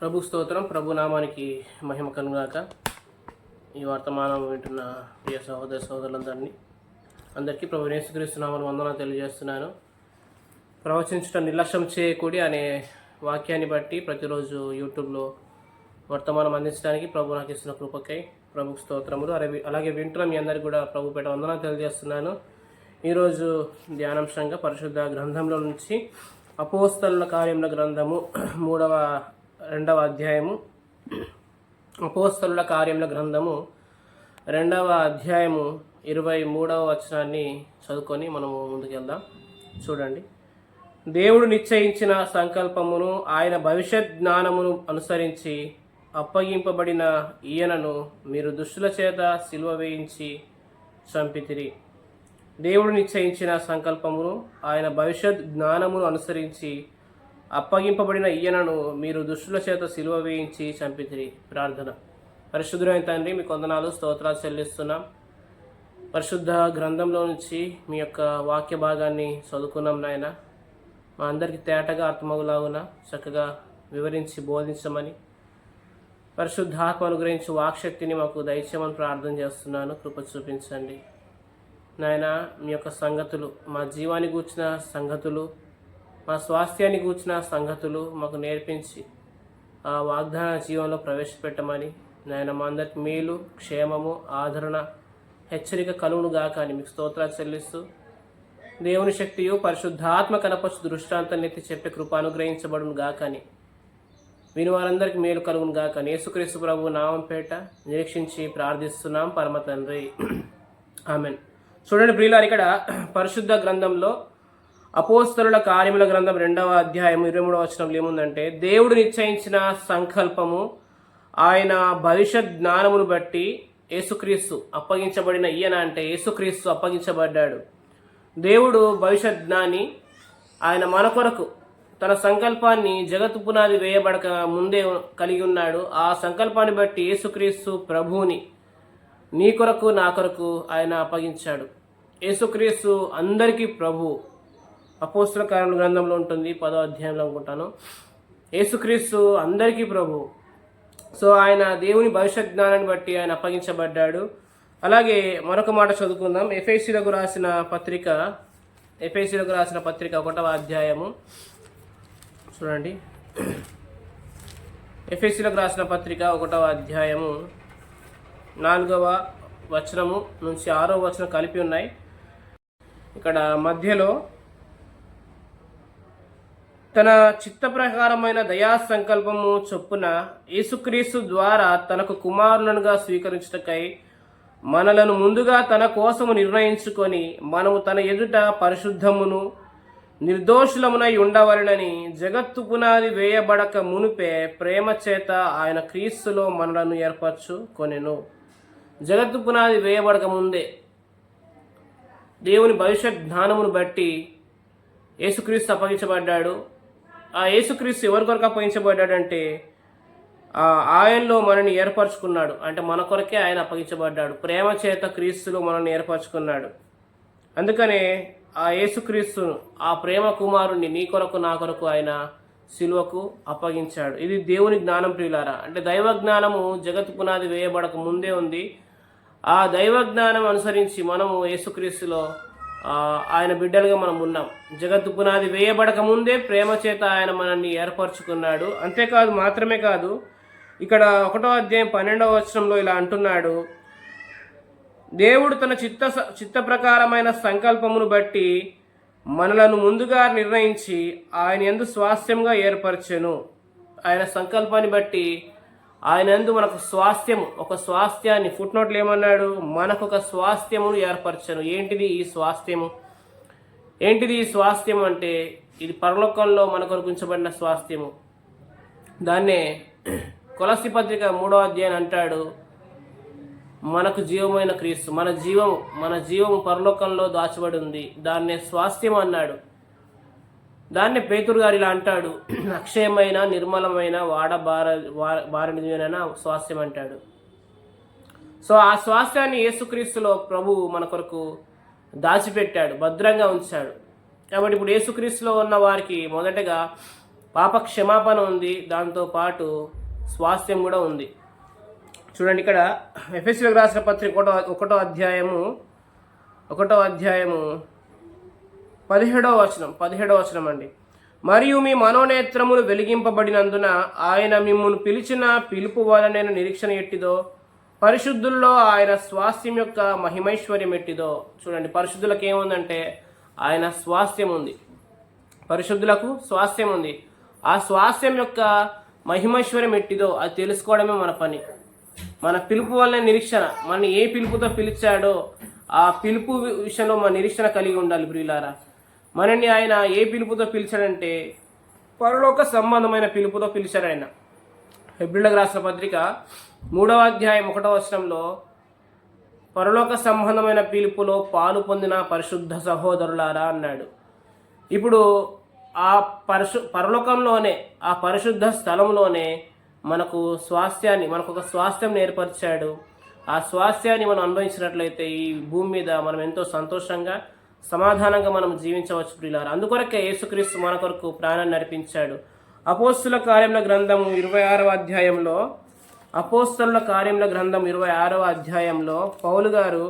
ప్రభు స్తోత్రం. ప్రభు నామానికి మహిమ కలుగుగాక. ఈ వర్తమానం వింటున్న ప్రియ సహోదర సహోదరులందరినీ అందరికీ ప్రభు యేసుక్రీస్తు నామమున వందనాలు తెలియజేస్తున్నాను. ప్రవచించడం నిర్లక్ష్యం చేయకూడి అనే వాక్యాన్ని బట్టి ప్రతిరోజు యూట్యూబ్లో వర్తమానం అందించడానికి ప్రభు నాకు ఇస్తున్న కృపకై ప్రభు స్తోత్రములు. అలాగే వింటున్న మీ అందరికీ కూడా ప్రభు పేట వందనాలు తెలియజేస్తున్నాను. ఈరోజు ధ్యానాంశంగా పరిశుద్ధ గ్రంథంలో నుంచి అపోస్తలుల కార్యముల గ్రంథము 2వ అధ్యాయము, అపోస్తలుల కార్యముల గ్రంథము 2వ అధ్యాయము 23వ వచనాన్ని చదువుకొని మనము ముందుకెళ్దాం. చూడండి. దేవుడు నిశ్చయించిన సంకల్పమును ఆయన భవిష్యత్ జ్ఞానమును అనుసరించి అప్పగింపబడిన ఈయనను మీరు దుష్టుల చేత సిలువ వేయించి చంపితిరి. దేవుడు నిశ్చయించిన సంకల్పమును ఆయన భవిష్యత్ జ్ఞానమును అనుసరించి అప్పగింపబడిన ఈయనను మీరు దుష్టుల చేత సిలువ వేయించి చంపితిరి. ప్రార్థన. పరిశుద్ధుడైన తండ్రి, మీ వందనాలు స్తోత్రాలు చెల్లిస్తున్నాం. పరిశుద్ధ గ్రంథంలో నుంచి మీ యొక్క వాక్య భాగాన్ని చదువుకున్నాం నాయన. మా అందరికీ తేటగా అర్థమగులాగున చక్కగా వివరించి బోధించమని, పరిశుద్ధాత్మ అనుగ్రహించి వాక్శక్తిని మాకు దయచేయమని ప్రార్థన చేస్తున్నాను. కృప చూపించండి నాయన. మీ యొక్క సంగతులు, మా జీవాన్ని గూర్చిన సంగతులు, మా స్వాస్థ్యాన్ని గూర్చిన సంగతులు మాకు నేర్పించి ఆ వాగ్దాన జీవంలో ప్రవేశపెట్టమని నాయన, మా అందరికి మేలు, క్షేమము, ఆదరణ, హెచ్చరిక కలుగును గాక అని మీకు స్తోత్రాలు చెల్లిస్తూ, దేవుని శక్తియు పరిశుద్ధాత్మ కనపరచు దృష్టాంతాన్ని ఎత్తి చెప్పే కృప అనుగ్రహించబడును గాక అని, విని వారందరికీ మేలు కలుగును గాక అని యేసుక్రీస్తు ప్రభు నామం పేట నిరీక్షించి ప్రార్థిస్తున్నాం పరమ తండ్రి. ఆమెన్. చూడండి ప్రియులారు, ఇక్కడ పరిశుద్ధ గ్రంథంలో అపోస్తలుల కార్యముల గ్రంథం 2వ అధ్యాయం 23వ వచనంలో ఏముందంటే, దేవుడు నిశ్చయించిన సంకల్పము ఆయన భవిష్యత్ జ్ఞానమును బట్టి యేసుక్రీస్తు అప్పగించబడిన ఈయన అంటే యేసుక్రీస్తు అప్పగించబడ్డాడు. దేవుడు భవిష్యత్ జ్ఞాని. ఆయన మన కొరకు తన సంకల్పాన్ని జగత్తు పునాది వేయబడక ముందే కలిగి ఉన్నాడు. ఆ సంకల్పాన్ని బట్టి యేసుక్రీస్తు ప్రభువుని నీ కొరకు నా కొరకు ఆయన అప్పగించాడు. యేసుక్రీస్తు అందరికీ ప్రభు. అపోస్తలుల కార్యముల గ్రంథంలో ఉంటుంది, 10వ అధ్యాయంలో అనుకుంటాను. యేసుక్రీస్తు అందరికీ ప్రభు. సో ఆయన దేవుని భవిష్యత్ జ్ఞానాన్ని బట్టి ఆయన అప్పగించబడ్డాడు. అలాగే మరొక మాట చదువుకుందాం. ఎఫెసీయులకు రాసిన పత్రిక 1వ అధ్యాయము చూడండి. ఎఫెసీయులకు రాసిన పత్రిక 1వ అధ్యాయము 4వ వచనము నుంచి 6వ వచనం కలిపి ఉన్నాయి. ఇక్కడ మధ్యలో తన చిత్త ప్రకారమైన దయా సంకల్పము చొప్పున యేసుక్రీస్తు ద్వారా తనకు కుమారులనుగా స్వీకరించుటకై మనలను ముందుగా తన కోసము నిర్ణయించుకొని మనము తన ఎదుట పరిశుద్ధమును నిర్దోషులమునై ఉండవలెనని జగత్తు పునాది వేయబడక మునుపే ప్రేమ చేత ఆయన క్రీస్తులో మనలను ఏర్పరచుకొనెను. జగత్తు పునాది వేయబడక ముందే దేవుని భవిష్యత్ జ్ఞానమును బట్టి యేసుక్రీస్తు అప్పగించబడ్డాడు. ఆ యేసుక్రీస్తు ఎవరి కొరకు అప్పగించబడ్డాడంటే ఆయనలో మనల్ని ఏర్పరచుకున్నాడు. అంటే మన కొరకే ఆయన అప్పగించబడ్డాడు. ప్రేమ చేత క్రీస్తులో మనల్ని ఏర్పరచుకున్నాడు. అందుకనే ఆ యేసుక్రీస్తును, ఆ ప్రేమ కుమారుణ్ణి నీ కొరకు నా కొరకు ఆయన సిలువకు అప్పగించాడు. ఇది దేవుని జ్ఞానం ప్రియులారా. అంటే దైవ జ్ఞానము జగత్తు పునాది వేయబడక ముందే ఉంది. ఆ దైవ జ్ఞానం అనుసరించి మనము యేసుక్రీస్తులో ఆయన బిడ్డలుగా మనం ఉన్నాం. జగత్తు పునాది వేయబడక ముందే ప్రేమ చేత ఆయన మనల్ని ఏర్పరచుకున్నాడు. అంతేకాదు, మాత్రమే కాదు, ఇక్కడ 1వ అధ్యాయం 12వ వచనంలో ఇలా అంటున్నాడు, దేవుడు తన చిత్త ప్రకారమైన సంకల్పమును బట్టి మనలను ముందుగా నిర్ణయించి ఆయన యందు స్వాస్థ్యంగా ఏర్పరచెను. ఆయన సంకల్పాన్ని బట్టి ఆయన యందు మనకు స్వాస్థ్యము, ఒక స్వాస్థ్యాన్ని, ఫుట్ నోట్లు ఏమన్నాడు, మనకు ఒక స్వాస్థ్యమును ఏర్పరచను. ఏంటిది ఈ స్వాస్థ్యము? ఏంటిది ఈ స్వాస్థ్యము అంటే ఇది పరలోకంలో మన కొరకు ఉంచబడిన స్వాస్థ్యము. దాన్నే కొలస్సీ పత్రిక 3వ అధ్యాయం అంటాడు, మనకు జీవమైన క్రీస్తు, మన జీవము పరలోకంలో దాచబడి ఉంది, దాన్నే స్వాస్థ్యం అన్నాడు. దాన్ని పేతురు గారు ఇలా అంటాడు, అక్షయమైన నిర్మలమైన బారనిదిన స్వాస్థ్యం అంటాడు. సో ఆ స్వాస్థ్యాన్ని యేసుక్రీస్తులో ప్రభువు మన కొరకు దాచిపెట్టాడు, భద్రంగా ఉంచాడు. కాబట్టి ఇప్పుడు యేసుక్రీస్తులో ఉన్న వారికి మొదటగా పాప క్షమాపణ ఉంది, దాంతోపాటు స్వాస్థ్యం కూడా ఉంది. చూడండి ఇక్కడ ఎఫెసీయులకు రాసిన పత్రిక ఒకటో అధ్యాయము 17వ వచనం అండి. మరియు మీ మనోనేత్రములు వెలిగింపబడినందున ఆయన మిమ్మును పిలిచిన పిలుపు వలన నిరీక్షణ ఎట్టిదో, పరిశుద్ధుల్లో ఆయన స్వాస్థ్యం యొక్క మహిమైశ్వర్యం ఎట్టిదో. చూడండి, పరిశుద్ధులకు ఏముందంటే ఆయన స్వాస్థ్యం ఉంది, పరిశుద్ధులకు స్వాస్థ్యం ఉంది. ఆ స్వాస్థ్యం యొక్క మహిమైశ్వర్యం ఎట్టిదో అది తెలుసుకోవడమే మన పని. మన పిలుపు వల్లనే నిరీక్షణ, మన ఏ పిలుపుతో పిలిచాడో ఆ పిలుపు విషయంలో మన నిరీక్షణ కలిగి ఉండాలి. ప్రియులారా, మనల్ని ఆయన ఏ పిలుపుతో పిలిచాడంటే పరలోక సంబంధమైన పిలుపుతో పిలిచాడు ఆయన. హెబ్రీయులకు రాసిన పత్రిక 3వ అధ్యాయం 1వ వచనంలో పరలోక సంబంధమైన పిలుపులో పాలు పొందిన పరిశుద్ధ సహోదరులారా అన్నాడు. ఇప్పుడు ఆ పరలోకంలోనే, ఆ పరిశుద్ధ స్థలంలోనే మనకు ఒక స్వాస్థ్యం ఏర్పరిచాడు. ఆ స్వాస్థ్యాన్ని మనం అనుభవించినట్లయితే ఈ భూమి మీద మనం ఎంతో సంతోషంగా సమాధానంగా మనం జీవించవచ్చు ప్రియులారా. అందుకొరకే యేసుక్రీస్తు మన కొరకు ప్రాణాన్ని నడిపించాడు. అపోస్తుల కార్యముల గ్రంథం 26వ అధ్యాయంలో పౌలు గారు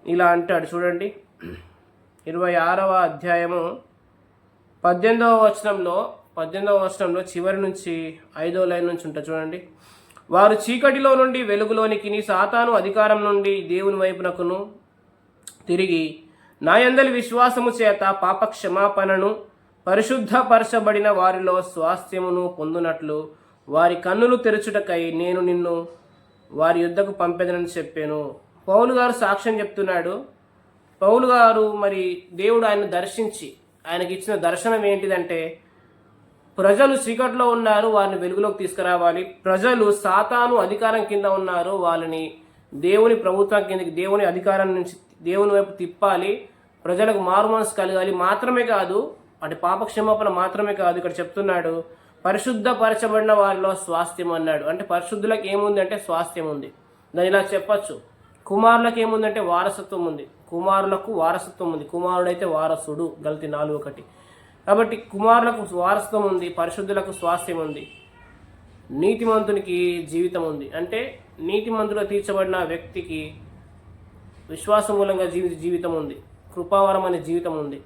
ఇలా అంటాడు. చూడండి, 26వ అధ్యాయము 18వ వచనంలో చివరి నుంచి 5వ లైన్ నుంచి ఉంటుంది. చూడండి, వారు చీకటిలో నుండి వెలుగులోనికి, సాతాను అధికారం నుండి దేవుని వైపునకును తిరిగి నా యందలి విశ్వాసము చేత పాప క్షమాపణను, పరిశుద్ధపరచబడిన వారిలో స్వాస్థ్యమును పొందునట్లు వారి కన్నులు తెరచుటకై నేను నిన్ను వారి యుద్ధకు పంపెదనని చెప్పాను. పౌలు గారు సాక్ష్యం చెప్తున్నాడు. పౌలు గారు మరి దేవుడు ఆయన దర్శించి, ఆయనకి ఇచ్చిన దర్శనం ఏంటిదంటే ప్రజలు చీకట్లో ఉన్నారు, వారిని వెలుగులోకి తీసుకురావాలి. ప్రజలు సాతాను అధికారం కింద ఉన్నారు, వాళ్ళని దేవుని ప్రభుత్వం కిందకి, దేవుని అధికారం నుంచి దేవుని వైపు తిప్పాలి. ప్రజలకు మారు మనసు కలగాలి. మాత్రమే కాదు, అంటే పాప క్షమాపణ మాత్రమే కాదు, ఇక్కడ చెప్తున్నాడు పరిశుద్ధపరచబడిన వారిలో స్వాస్థ్యం అన్నాడు. అంటే పరిశుద్ధులకు ఏముంది అంటే స్వాస్థ్యం ఉంది. దాని ఇలా చెప్పచ్చు. కుమారులకు ఏముందంటే వారసత్వం ఉంది. కుమారులకు వారసత్వం ఉంది. కుమారుడైతే వారసుడు, గలతీ 4:1. కాబట్టి కుమారులకు వారసత్వం ఉంది, పరిశుద్ధులకు స్వాస్థ్యం ఉంది. నీతిమంతునికి జీవితం ఉంది. అంటే నీతిమంతులుగా తీర్చబడిన వ్యక్తికి విశ్వాసం మూలంగా జీవితం ఉంది, కృపావరం అనే జీవితం ఉంది.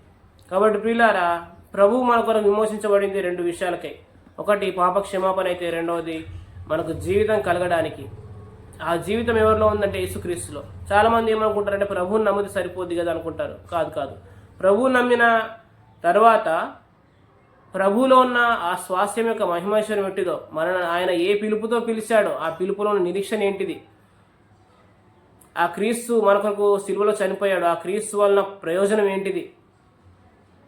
కాబట్టి ప్రియులారా, ప్రభువు మన కొరకు విమోచించబడింది 2 విషయాలకై. ఒకటి పాప క్షమాపణ అయితే, రెండవది మనకు జీవితం కలగడానికి. ఆ జీవితం ఎవరిలో ఉందంటే యేసుక్రీస్తులో. చాలామంది ఏమనుకుంటారంటే ప్రభువుని నమ్మితే సరిపోద్ది కదా అనుకుంటారు. కాదు. ప్రభువు నమ్మిన తర్వాత ప్రభువులో ఉన్న ఆ స్వాస్థ్యం యొక్క మహిమైశ్వర్యం ఎట్టిదో, ఆయన ఏ పిలుపుతో పిలిచాడో ఆ పిలుపులోని నిరీక్షణ ఏంటిది, ఆ క్రీస్తు మన కొరకు సిలువలో చనిపోయాడు, ఆ క్రీస్తు వలన ప్రయోజనం ఏంటిది,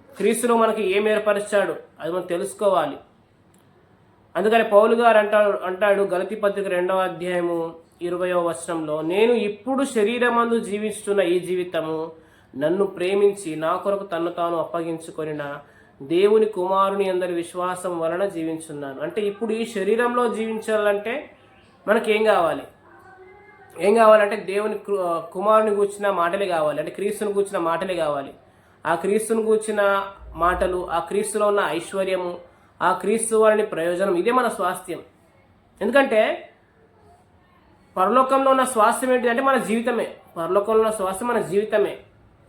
క్రీస్తులో మనకి ఏం ఏర్పరిచాడు, అది మనం తెలుసుకోవాలి. అందుకని పౌలు గారు అంటాడు గలతీ పత్రిక 2వ అధ్యాయము 20వ వచనంలో, నేను ఇప్పుడు శరీరమందు జీవిస్తున్న ఈ జీవితము నన్ను ప్రేమించి నా కొరకు తన్ను తాను అప్పగించుకొనిన దేవుని కుమారుని అందరి విశ్వాసం వలన జీవించున్నాను. అంటే ఇప్పుడు ఈ శరీరంలో జీవించాలంటే మనకేం కావాలి? అంటే దేవుని కుమారుని కూర్చిన మాటలే కావాలి. అంటే క్రీస్తుని కూర్చిన మాటలే కావాలి. ఆ క్రీస్తుని కూర్చిన మాటలు, ఆ క్రీస్తులో ఉన్న ఐశ్వర్యము, ఆ క్రీస్తు వారిని ప్రయోజనం, ఇదే మన స్వాస్థ్యం. ఎందుకంటే పరలోకంలో ఉన్న స్వాస్థ్యం ఏంటిదంటే మన జీవితమే. పరలోకంలో ఉన్న స్వాస్థ్యం మన జీవితమే.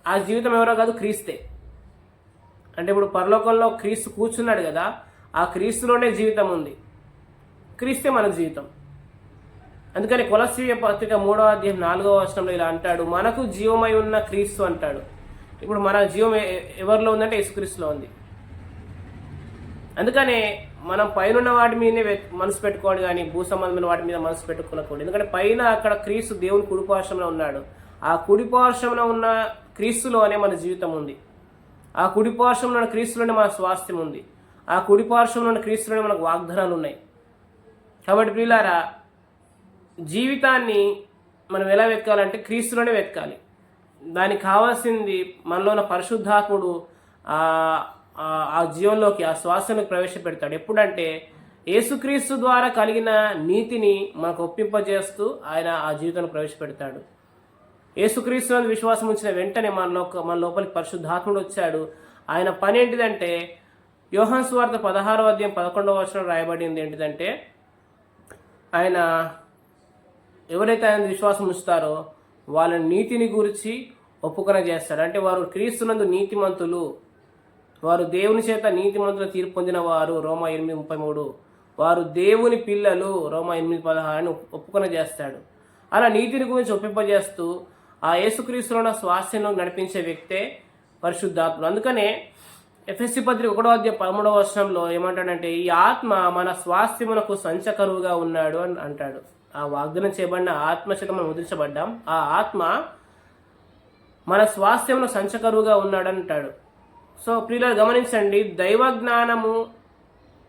ఆ జీవితం ఎవరో కాదు, క్రీస్తే. అంటే ఇప్పుడు పరలోకంలో క్రీస్తు కూర్చున్నాడు కదా, ఆ క్రీస్తులోనే జీవితం ఉంది. క్రీస్తే మన జీవితం. అందుకని కొలస్సీయ పత్రిక 3వ అధ్యాయం 4వ వచనంలో ఇలా అంటాడు, మనకు జీవమై ఉన్న క్రీస్తు అంటాడు. ఇప్పుడు మన జీవం ఎవరిలో ఉందంటే యేసుక్రీస్తులో ఉంది. అందుకనే మనం పైన వాటి మీదనే మనసు పెట్టుకోండి, కానీ భూ సంబంధమైన వాటి మీద మనసు పెట్టుకోకూడదు. ఎందుకంటే పైన అక్కడ క్రీస్తు దేవుని కుడిపార్శ్వంలో ఉన్నాడు. ఆ కుడిపార్శ్వంలో ఉన్న క్రీస్తులోనే మన జీవితం ఉంది. ఆ కుడిపార్శ్వంలో ఉన్న క్రీస్తులోనే మన స్వాస్థ్యం ఉంది. ఆ కుడిపార్శ్వంలో ఉన్న క్రీస్తులోనే మనకు వాగ్దానాలు ఉన్నాయి. కాబట్టి ప్రియులారా, జీవితాన్ని మనం ఎలా వెతకాలంటే క్రీస్తులోనే వెతకాలి. దానికి కావాల్సింది మనలో ఉన్న పరిశుద్ధాత్ముడు ఆ జీవంలోకి, ఆ శ్వాసలోకి ప్రవేశపెడతాడు. ఎప్పుడంటే యేసుక్రీస్తు ద్వారా కలిగిన నీతిని మనకు ఒప్పింపజేస్తూ ఆయన ఆ జీవితాన్ని ప్రవేశపెడతాడు. యేసుక్రీస్తు విశ్వాసం ఉంచిన వెంటనే మన లోపలికి పరిశుద్ధాత్ముడు వచ్చాడు. ఆయన పని ఏంటిదంటే యోహాను సువార్త 16వ అధ్యాయం 11వ వచనం రాయబడింది ఏంటిదంటే, ఆయన ఎవరైతే ఆయన విశ్వాసం ఉంచుతారో వాళ్ళ నీతిని గురించి ఒప్పుకొన చేస్తాడు. అంటే వారు క్రీస్తునందు నీతిమంతులు, వారు దేవుని చేత నీతిమంతుల తీర్పు పొందిన వారు, రోమా 8:33. వారు దేవుని పిల్లలు, రోమా 8:16 ఒప్పుకొన చేస్తాడు. అలా నీతిని గురించి ఒప్పింపజేస్తూ ఆ యేసుక్రీస్తులో ఉన్న స్వాస్థ్యంలో నడిపించే వ్యక్తే పరిశుద్ధాత్ముడు. అందుకనే ఎఫెసీ పత్రిక 1వ అధ్యాయం 13వ వచనంలో ఏమంటాడంటే, ఈ ఆత్మ మన స్వాస్థ్యమునకు సంచకరువుగా ఉన్నాడు అని అంటాడు. ఆ వాగ్దానం చేయబడిన ఆత్మ చేత మనం ముద్రించబడ్డాం. ఆ ఆత్మ మన స్వాస్థ్యమును సంచకరువుగా ఉన్నాడు అంటాడు. సో ప్రియులారా గమనించండి, దైవ జ్ఞానము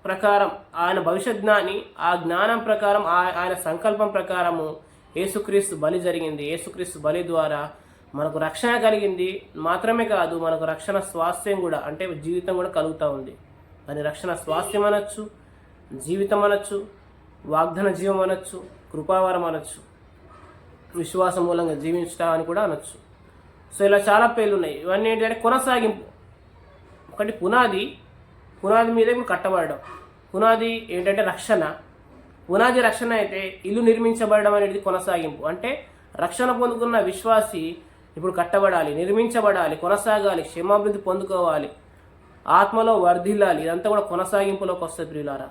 ప్రకారం ఆయన భవిష్యత్ జ్ఞాని, ఆ జ్ఞానం ప్రకారం ఆయన సంకల్పం ప్రకారము యేసుక్రీస్తు బలి జరిగింది. యేసుక్రీస్తు బలి ద్వారా మనకు రక్షణ కలిగింది. మాత్రమే కాదు, మనకు రక్షణ స్వాస్థ్యం కూడా, అంటే జీవితం కూడా కలుగుతూ ఉంది. దాని రక్షణ స్వాస్థ్యం అనొచ్చు, జీవితం అనొచ్చు, వాగ్దాన జీవం అనొచ్చు, కృపావరం అనొచ్చు, విశ్వాసం మూలంగా జీవించడం అని కూడా అనొచ్చు. సో ఇలా చాలా పేర్లు ఉన్నాయి. ఇవన్నీ ఏంటంటే కొనసాగింపు. ఒకటి పునాది మీద ఇప్పుడు కట్టబడడం. పునాది ఏంటంటే రక్షణ. పునాది రక్షణ అయితే ఇల్లు నిర్మించబడడం అనేది కొనసాగింపు. అంటే రక్షణ పొందుకున్న విశ్వాసి ఇప్పుడు కట్టబడాలి, నిర్మించబడాలి, కొనసాగాలి, క్షేమాభివృద్ధి పొందుకోవాలి, ఆత్మలో వర్ధిల్లాలి. ఇదంతా కూడా కొనసాగింపులోకి వస్తుంది ప్రియులారా.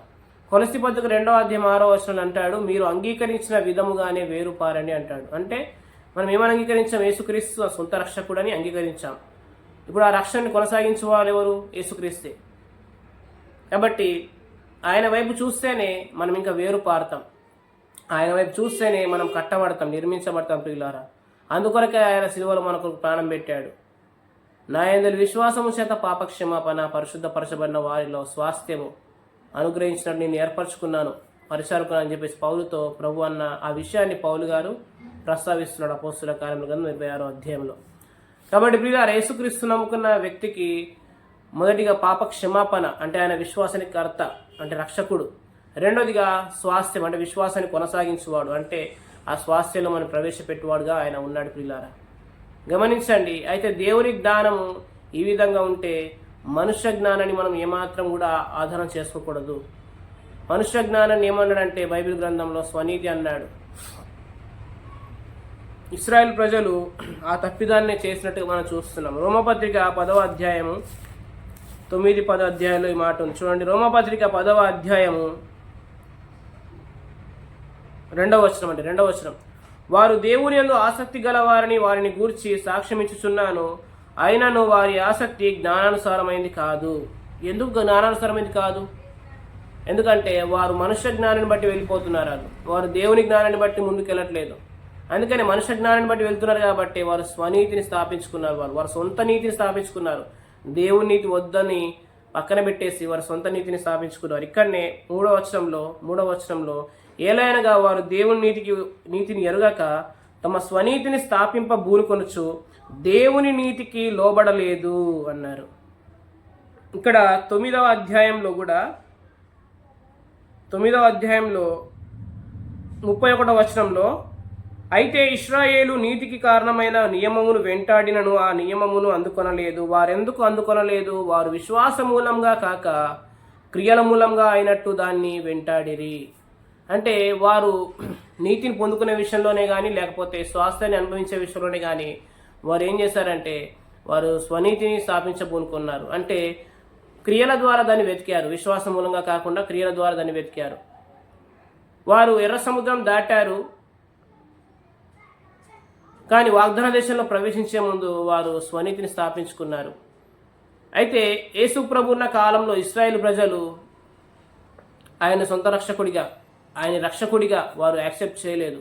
కొలస్సీ పత్రిక 2వ అధ్యాయం 6వ వచనం అంటాడు, మీరు అంగీకరించిన విధముగానే వేరుపారని అంటాడు. అంటే మనం ఏమని అంగీకరించాం? యేసుక్రీస్తు సొంత రక్షకుడని అంగీకరించాం. ఇప్పుడు ఆ రక్షణని కొనసాగించే వాళ్ళు ఎవరు? యేసుక్రీస్తే. కాబట్టి ఆయన వైపు చూస్తేనే మనం ఇంకా వేరు పారుతాం, ఆయన వైపు చూస్తేనే మనం కట్టబడతాం, నిర్మించబడతాం ప్రియులారా. అందుకొరకే ఆయన సిలువలో మనకు ప్రాణం పెట్టాడు. నా యందు విశ్వాసము చేత పాపక్షమాపణ, పరిశుద్ధపరచబడిన వారిలో స్వాస్థ్యము అనుగ్రహించినట్టు నేను ఏర్పరచుకున్నాను, పరిచారకున్నాను అని చెప్పేసి పౌలుతో ప్రభు అన్న ఆ విషయాన్ని పౌలు గారు ప్రస్తావిస్తున్నాడు అపోస్తుల కార్యముల గ్రంథం 26వ అధ్యాయంలో. కాబట్టి ప్రియులారా, యేసుక్రీస్తు నమ్ముకున్న వ్యక్తికి మొదటిగా పాప క్షమాపణ, అంటే ఆయన విశ్వాసానికి కర్త, అంటే రక్షకుడు. రెండోదిగా స్వాస్థ్యం, అంటే విశ్వాసాన్ని కొనసాగించేవాడు, అంటే ఆ స్వాస్థ్యంలో మనం ప్రవేశపెట్టేవాడుగా ఆయన ఉన్నాడు ప్రియులారా. గమనించండి, అయితే దేవుని జ్ఞానము ఈ విధంగా ఉంటే మనుష్య జ్ఞానాన్ని మనం ఏమాత్రం కూడా ఆధారం చేసుకోకూడదు. మనుష్య జ్ఞానాన్ని ఏమన్నాడంటే బైబిల్ గ్రంథంలో స్వనీతి అన్నాడు. ఇశ్రాయేల్ ప్రజలు ఆ తప్పిదాన్ని చేసినట్టుగా మనం చూస్తున్నాం. రోమపత్రిక 10వ అధ్యాయము 9-10 అధ్యాయంలో ఈ మాట ఉంది చూడండి. రోమపత్రిక 10వ అధ్యాయము 2వ వచనం, వారు దేవుని యందు ఆసక్తి గలవారని వారిని గూర్చి సాక్ష్యమిచ్చుచున్నాను, అయినను వారి ఆసక్తి జ్ఞానానుసారమైంది కాదు. ఎందుకు జ్ఞానానుసారమైంది కాదు? ఎందుకంటే వారు మనుష్య జ్ఞానాన్ని బట్టి వెళ్ళిపోతున్నారు, వారు దేవుని జ్ఞానాన్ని బట్టి ముందుకు వెళ్ళట్లేదు. అందుకని మనుష్య జ్ఞానాన్ని బట్టి వెళ్తున్నారు కాబట్టి వారు స్వనీతిని స్థాపించుకున్నారు, వారు సొంత నీతిని స్థాపించుకున్నారు. దేవుని నీతి వద్దని పక్కన పెట్టేసి వారు సొంత నీతిని స్థాపించుకున్నారు. ఇక్కడనే 3వ వచనంలో ఏలైనగా వారు దేవుని నీతిని ఎరుగక తమ స్వనీతిని స్థాపింప బూనుకొనుచు దేవుని నీతికి లోబడలేదు అన్నారు. ఇక్కడ 9వ అధ్యాయంలో 31వ వచనంలో, అయితే ఇశ్రాయేలు నీతికి కారణమైన నియమమును వెంటాడినను ఆ నియమమును అందుకొనలేదు. వారెందుకు అందుకొనలేదు? వారు విశ్వాస మూలంగా కాక క్రియల మూలంగా అయినట్టు దాన్ని వెంటాడిరి. అంటే వారు నీతిని పొందుకునే విషయంలోనే కానీ, లేకపోతే స్వాస్థ్యాన్ని అనుభవించే విషయంలోనే కానీ వారు ఏం చేశారంటే వారు స్వనీతిని స్థాపించబోనుకున్నారు. అంటే క్రియల ద్వారా దాన్ని వెతికారు, విశ్వాసం మూలంగా కాకుండా క్రియల ద్వారా దాన్ని వెతికారు. వారు ఎర్ర సముద్రం దాటారు, కానీ వాగ్దాన దేశంలో ప్రవేశించే ముందు వారు స్వనీతిని స్థాపించుకున్నారు. అయితే యేసు ప్రభు ఉన్న కాలంలో ఇశ్రాయేలు ప్రజలు ఆయన సొంత రక్షకుడిగా, ఆయన రక్షకుడిగా వారు యాక్సెప్ట్ చేయలేదు.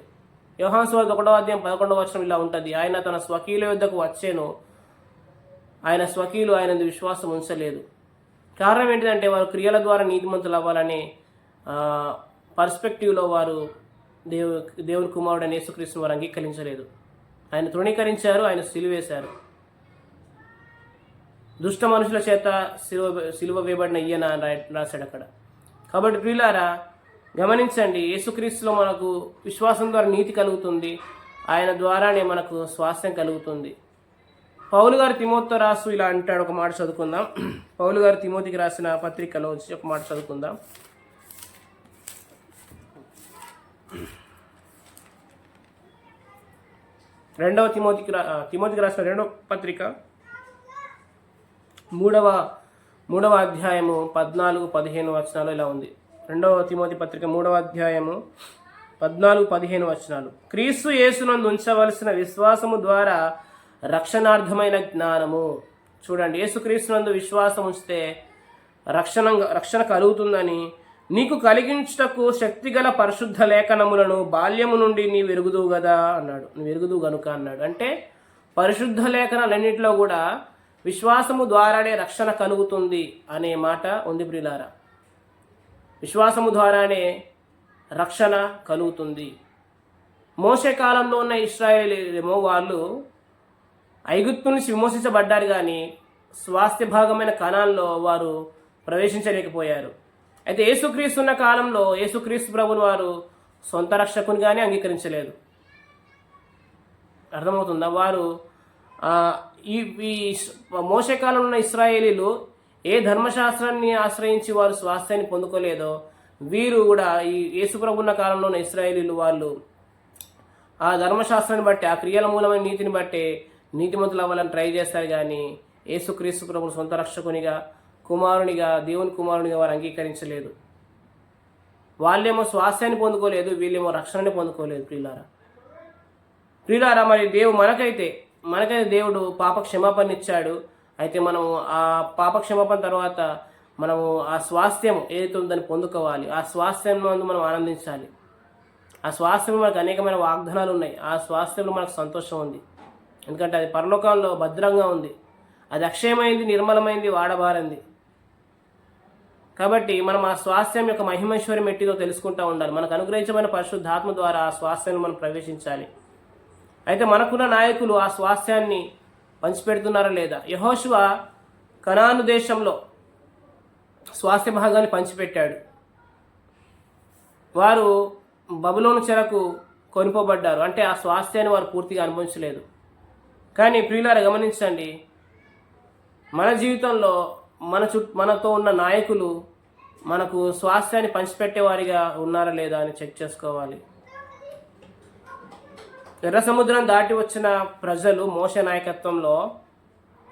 యోహాను సువార్త 1వ అధ్యాయం 11వ వచనం ఇలా ఉంటుంది, ఆయన తన స్వకీయుల యొద్దకు వచ్చేను, ఆయన స్వకీయులు ఆయన విశ్వాసం ఉంచలేదు. కారణం ఏంటిదంటే వారు క్రియల ద్వారా నీతిమంతులు అవ్వాలనే పర్స్పెక్టివ్లో వారు దేవుని కుమారుడు అని యేసుక్రీస్తుని వారు అంగీకరించలేదు. ఆయన తృణీకరించారు, ఆయన సిలువేశారు. దుష్ట మనుషుల చేత సిలువ వేయబడిన ఈయన రాశాడు అక్కడ. కాబట్టి ప్రియులారా గమనించండి, యేసుక్రీస్తులో మనకు విశ్వాసం ద్వారా నీతి కలుగుతుంది, ఆయన ద్వారానే మనకు స్వాస్థ్యం కలుగుతుంది. పౌలు గారు తిమోతితో రాసు ఇలా అంటాడు. ఒక మాట చదువుకుందాం. పౌలు గారు తిమోతికి రాసిన పత్రికలో వచ్చి ఒక మాట చదువుకుందాం. తిమోతికి రాసిన 2వ పత్రిక 3వ అధ్యాయము 14-15 వచనాలు ఇలా ఉంది. 2వ తిమోతి పత్రిక 3వ అధ్యాయము 14-15 వచనాలు. క్రీస్తు యేసునందు ఉంచవలసిన విశ్వాసము ద్వారా రక్షణార్థమైన జ్ఞానము. చూడండి, యేసుక్రీస్తునందు విశ్వాసం ఉంచితే రక్షణ కలుగుతుందని నీకు కలిగించుటకు శక్తిగల పరిశుద్ధ లేఖనములను బాల్యము నుండి నీ వెరుగుదువు కదా అన్నాడు. నువ్వు వెరుగుదువు గనుక అన్నాడు. అంటే పరిశుద్ధ లేఖనాలన్నింటిలో కూడా విశ్వాసము ద్వారానే రక్షణ కలుగుతుంది అనే మాట ఉంది ప్రియులారా. విశ్వాసము ద్వారానే రక్షణ కలుగుతుంది. మోషే కాలంలో ఉన్న ఇశ్రాయేలీలేమో వాళ్ళు ఐగుప్తు నుంచి విమోచించబడ్డారు, కానీ స్వాస్థ్య భాగమైన కణాల్లో వారు ప్రవేశించలేకపోయారు. అయితే యేసుక్రీస్తు ఉన్న కాలంలో యేసుక్రీస్తు ప్రభుని వారు సొంత రక్షకునిగానే అంగీకరించలేదు. అర్థమవుతుందా? వారు ఈ మోషే కాలంలో ఉన్న ఇశ్రాయేలీలు ఏ ధర్మశాస్త్రాన్ని ఆశ్రయించి వారు స్వాస్థ్యాన్ని పొందుకోలేదో, వీరు కూడా ఈ యేసుప్రభు ఉన్న కాలంలో ఉన్న ఇశ్రాయేలీలు వాళ్ళు ఆ ధర్మశాస్త్రాన్ని బట్టి, ఆ క్రియల మూలమైన నీతిని బట్టి నీతిమంతులు అవ్వాలని ట్రై చేస్తారు, కానీ యేసుక్రీస్తు ప్రభుని సొంత రక్షకునిగా, కుమారునిగా, దేవుని కుమారునిగా వారు అంగీకరించలేదు. వాళ్ళేమో స్వాస్థ్యాన్ని పొందుకోలేదు, వీళ్ళేమో రక్షణని పొందుకోలేదు. ప్రియులారా, మరి మనకైతే దేవుడు పాప క్షమాపణ ఇచ్చాడు. అయితే మనం ఆ పాప క్షమాపణ తర్వాత మనము ఆ స్వాస్థ్యం ఏదైతే ఉందని పొందుకోవాలి. ఆ స్వాస్థ్యం నందు మనం ఆనందించాలి. ఆ స్వాస్థ్యం మనకు అనేకమైన వాగ్దానాలు ఉన్నాయి. ఆ స్వాస్థ్యంలో మనకు సంతోషం ఉంది, ఎందుకంటే అది పరలోకంలో భద్రంగా ఉంది. అది అక్షయమైంది, నిర్మలమైంది, వాడబారింది. కాబట్టి మనం ఆ స్వాస్థ్యం యొక్క మహిమేశ్వరం ఎట్టిదో తెలుసుకుంటూ ఉండాలి. మనకు అనుగ్రహించబడిన పరిశుద్ధాత్మ ద్వారా ఆ స్వాస్థ్యాన్ని మనం ప్రవేశించాలి. అయితే మనకున్న నాయకులు ఆ స్వాస్థ్యాన్ని పంచిపెడుతున్నారా లేదా? యెహోషువ కనాను దేశంలో స్వాస్థ్య భాగాన్ని పంచిపెట్టాడు. వారు బబులోను చెరకు కొనిపోబడ్డారు. అంటే ఆ స్వాస్థ్యాన్ని వారు పూర్తిగా అనుభవించలేదు. కానీ ప్రియులారా, గమనించండి, మన జీవితంలో మనతో ఉన్న నాయకులు మనకు స్వాస్థ్యాన్ని పంచిపెట్టేవారిగా ఉన్నారా లేదా అని చెక్ చేసుకోవాలి. ఎర్ర సముద్రం దాటి వచ్చిన ప్రజలు మోషే నాయకత్వంలో,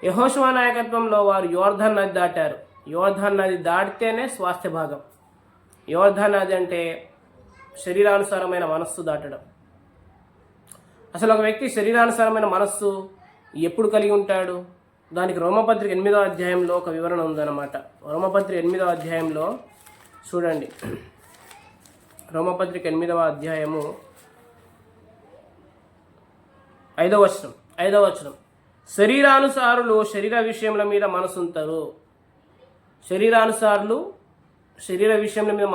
యెహోషువ నాయకత్వంలో వారు యోర్దాన్ నది దాటారు. యోర్దాన్ నది దాటితేనే స్వాస్థ్య భాగం. యోర్దాన్ నది అంటే శరీరానుసారమైన మనస్సు దాటడం. అసలు ఒక వ్యక్తి శరీరానుసారమైన మనస్సు ఎప్పుడు కలిగి ఉంటాడు? దానికి రోమపత్రిక 8వ అధ్యాయంలో ఒక వివరణ ఉందన్నమాట. రోమపత్రిక 8వ అధ్యాయంలో చూడండి. రోమపత్రిక 8వ అధ్యాయము 5వ వచనం. శరీరానుసారులు శరీర విషయముల మీద మనసుంటారు. శరీరానుసారులు శరీర విషయముల మీద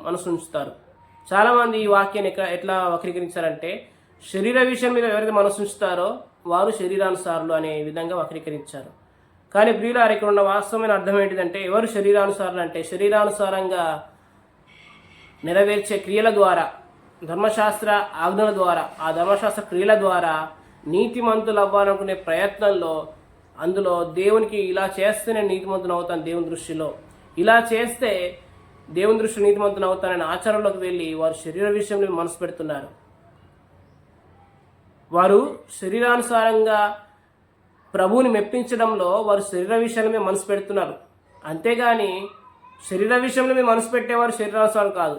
మనసు ఉంచుతారు. చాలామంది ఈ వాక్యాన్ని ఎట్లా వక్రీకరించారంటే, శరీర విషయం మీద ఎవరైతే మనసు ఉంచుతారో వారు శరీరానుసారులు అనే విధంగా వక్రీకరించారు. కానీ ప్రియులారా, ఇక్కడ ఉన్న వాస్తవమైన అర్థం ఏంటిదంటే, ఎవరు శరీరానుసారులు అంటే, శరీరానుసారంగా నెరవేర్చే క్రియల ద్వారా, ధర్మశాస్త్ర ఆజ్ఞల ద్వారా, ఆ ధర్మశాస్త్ర క్రియల ద్వారా నీతిమంతులు అవ్వాలనుకునే ప్రయత్నంలో, అందులో దేవునికి ఇలా చేస్తే నేను నీతిమంతుని అవుతాను దేవుని దృష్టిలో, ఇలా చేస్తే దేవుని దృష్టిలో నీతిమంతుని అవుతానని ఆచారంలోకి వెళ్ళి వారు శరీర విషయంలో మనసు పెడుతున్నారు. వారు శరీరానుసారంగా ప్రభువుని మెప్పించడంలో వారు శరీర విషయాలమే మనసు పెడుతున్నారు. అంతేగాని శరీర విషయంలో మేము మనసు పెట్టేవారు శరీరానుసారం కాదు.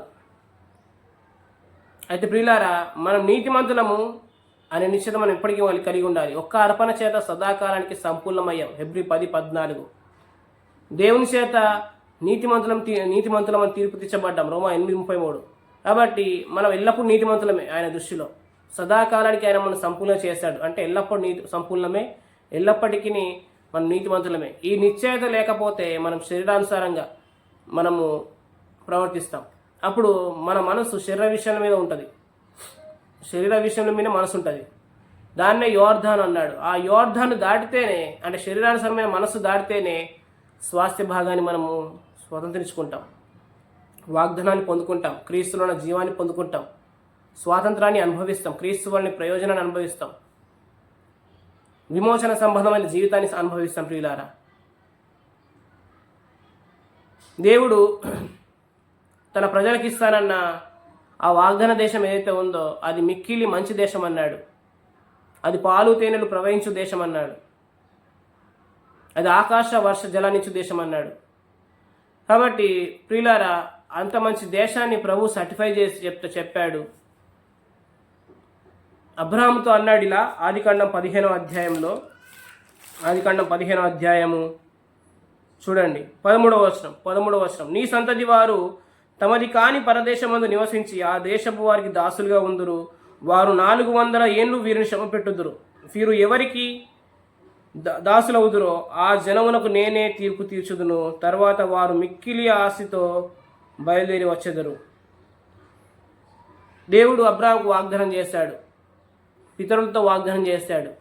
అయితే ప్రియులారా, మనం నీతిమంతులము అనే నిశ్చయం మనం ఎప్పటికీ వాళ్ళు కలిగి ఉండాలి. ఒక్క అర్పణ చేత సదాకాలానికి సంపూర్ణమయ్యాం. హెబ్రీ 10:14. దేవుని చేత నీతిమంతులమని తీర్పు తెచ్చబడ్డాం. రోమా 8:33. కాబట్టి మనం ఎల్లప్పుడూ నీతిమంతులమే ఆయన దృష్టిలో. సదాకాలానికి ఆయన మనం సంపూర్ణ చేశాడు. అంటే ఎల్లప్పుడూ సంపూర్ణమే, ఎల్లప్పటికీ మనం నీతిమంతులమే. ఈ నిశ్చయత లేకపోతే మనం శరీరానుసారంగా మనము ప్రవర్తిస్తాం. అప్పుడు మన మనసు శరీర విషయాల మీద ఉంటుంది. శరీర విషయాల మీద మనసు ఉంటుంది. దాన్నే యోర్ధాన్ అన్నాడు. ఆ యోర్ధాను దాటితేనే, అంటే శరీరానుసారమైన మనసు దాటితేనే స్వాస్థ్య భాగాన్ని మనము స్వతంత్రించుకుంటాం, వాగ్దానాన్ని పొందుకుంటాం, క్రీస్తులో ఉన్న జీవాన్ని పొందుకుంటాం, స్వాతంత్రాన్ని అనుభవిస్తాం, క్రీస్తు వాళ్ళని ప్రయోజనాన్ని అనుభవిస్తాం. విమోచన సంబంధమైన జీవితాన్ని అనుభవిస్తాం ప్రియులారా. దేవుడు తన ప్రజలకు ఇస్తానన్న ఆ వాగ్దాన దేశం ఏదైతే ఉందో అది మిక్కిలి మంచి దేశం అన్నాడు. అది పాలు తేనెలు ప్రవహించు దేశం అన్నాడు. అది ఆకాశ వర్ష జలానిచ్చు దేశం అన్నాడు. కాబట్టి ప్రియులారా, అంత మంచి దేశాన్ని ప్రభు సర్టిఫై చేసి చెప్పాడు. అబ్రహాముతో అన్నాడు ఇలా, ఆదికాండం 15వ అధ్యాయము చూడండి 13వ వచనం. నీ సంతతి వారు తమది కాని పరదేశమందు నివసించి ఆ దేశపు వారికి దాసులుగా ఉందురు. వారు 400 ఏండ్లు వీరిని శ్రమ పెట్టుదురు. వీరు ఎవరికి దాసులవుదురో ఆ జనమునకు నేనే తీర్పు తీర్చుదును. తర్వాత వారు మిక్కిలి ఆశతో బయలుదేరి వచ్చెదరు. దేవుడు అబ్రాహాముకు వాగ్దానం చేశాడు, పితరులతో వాగ్దానం చేశాడు.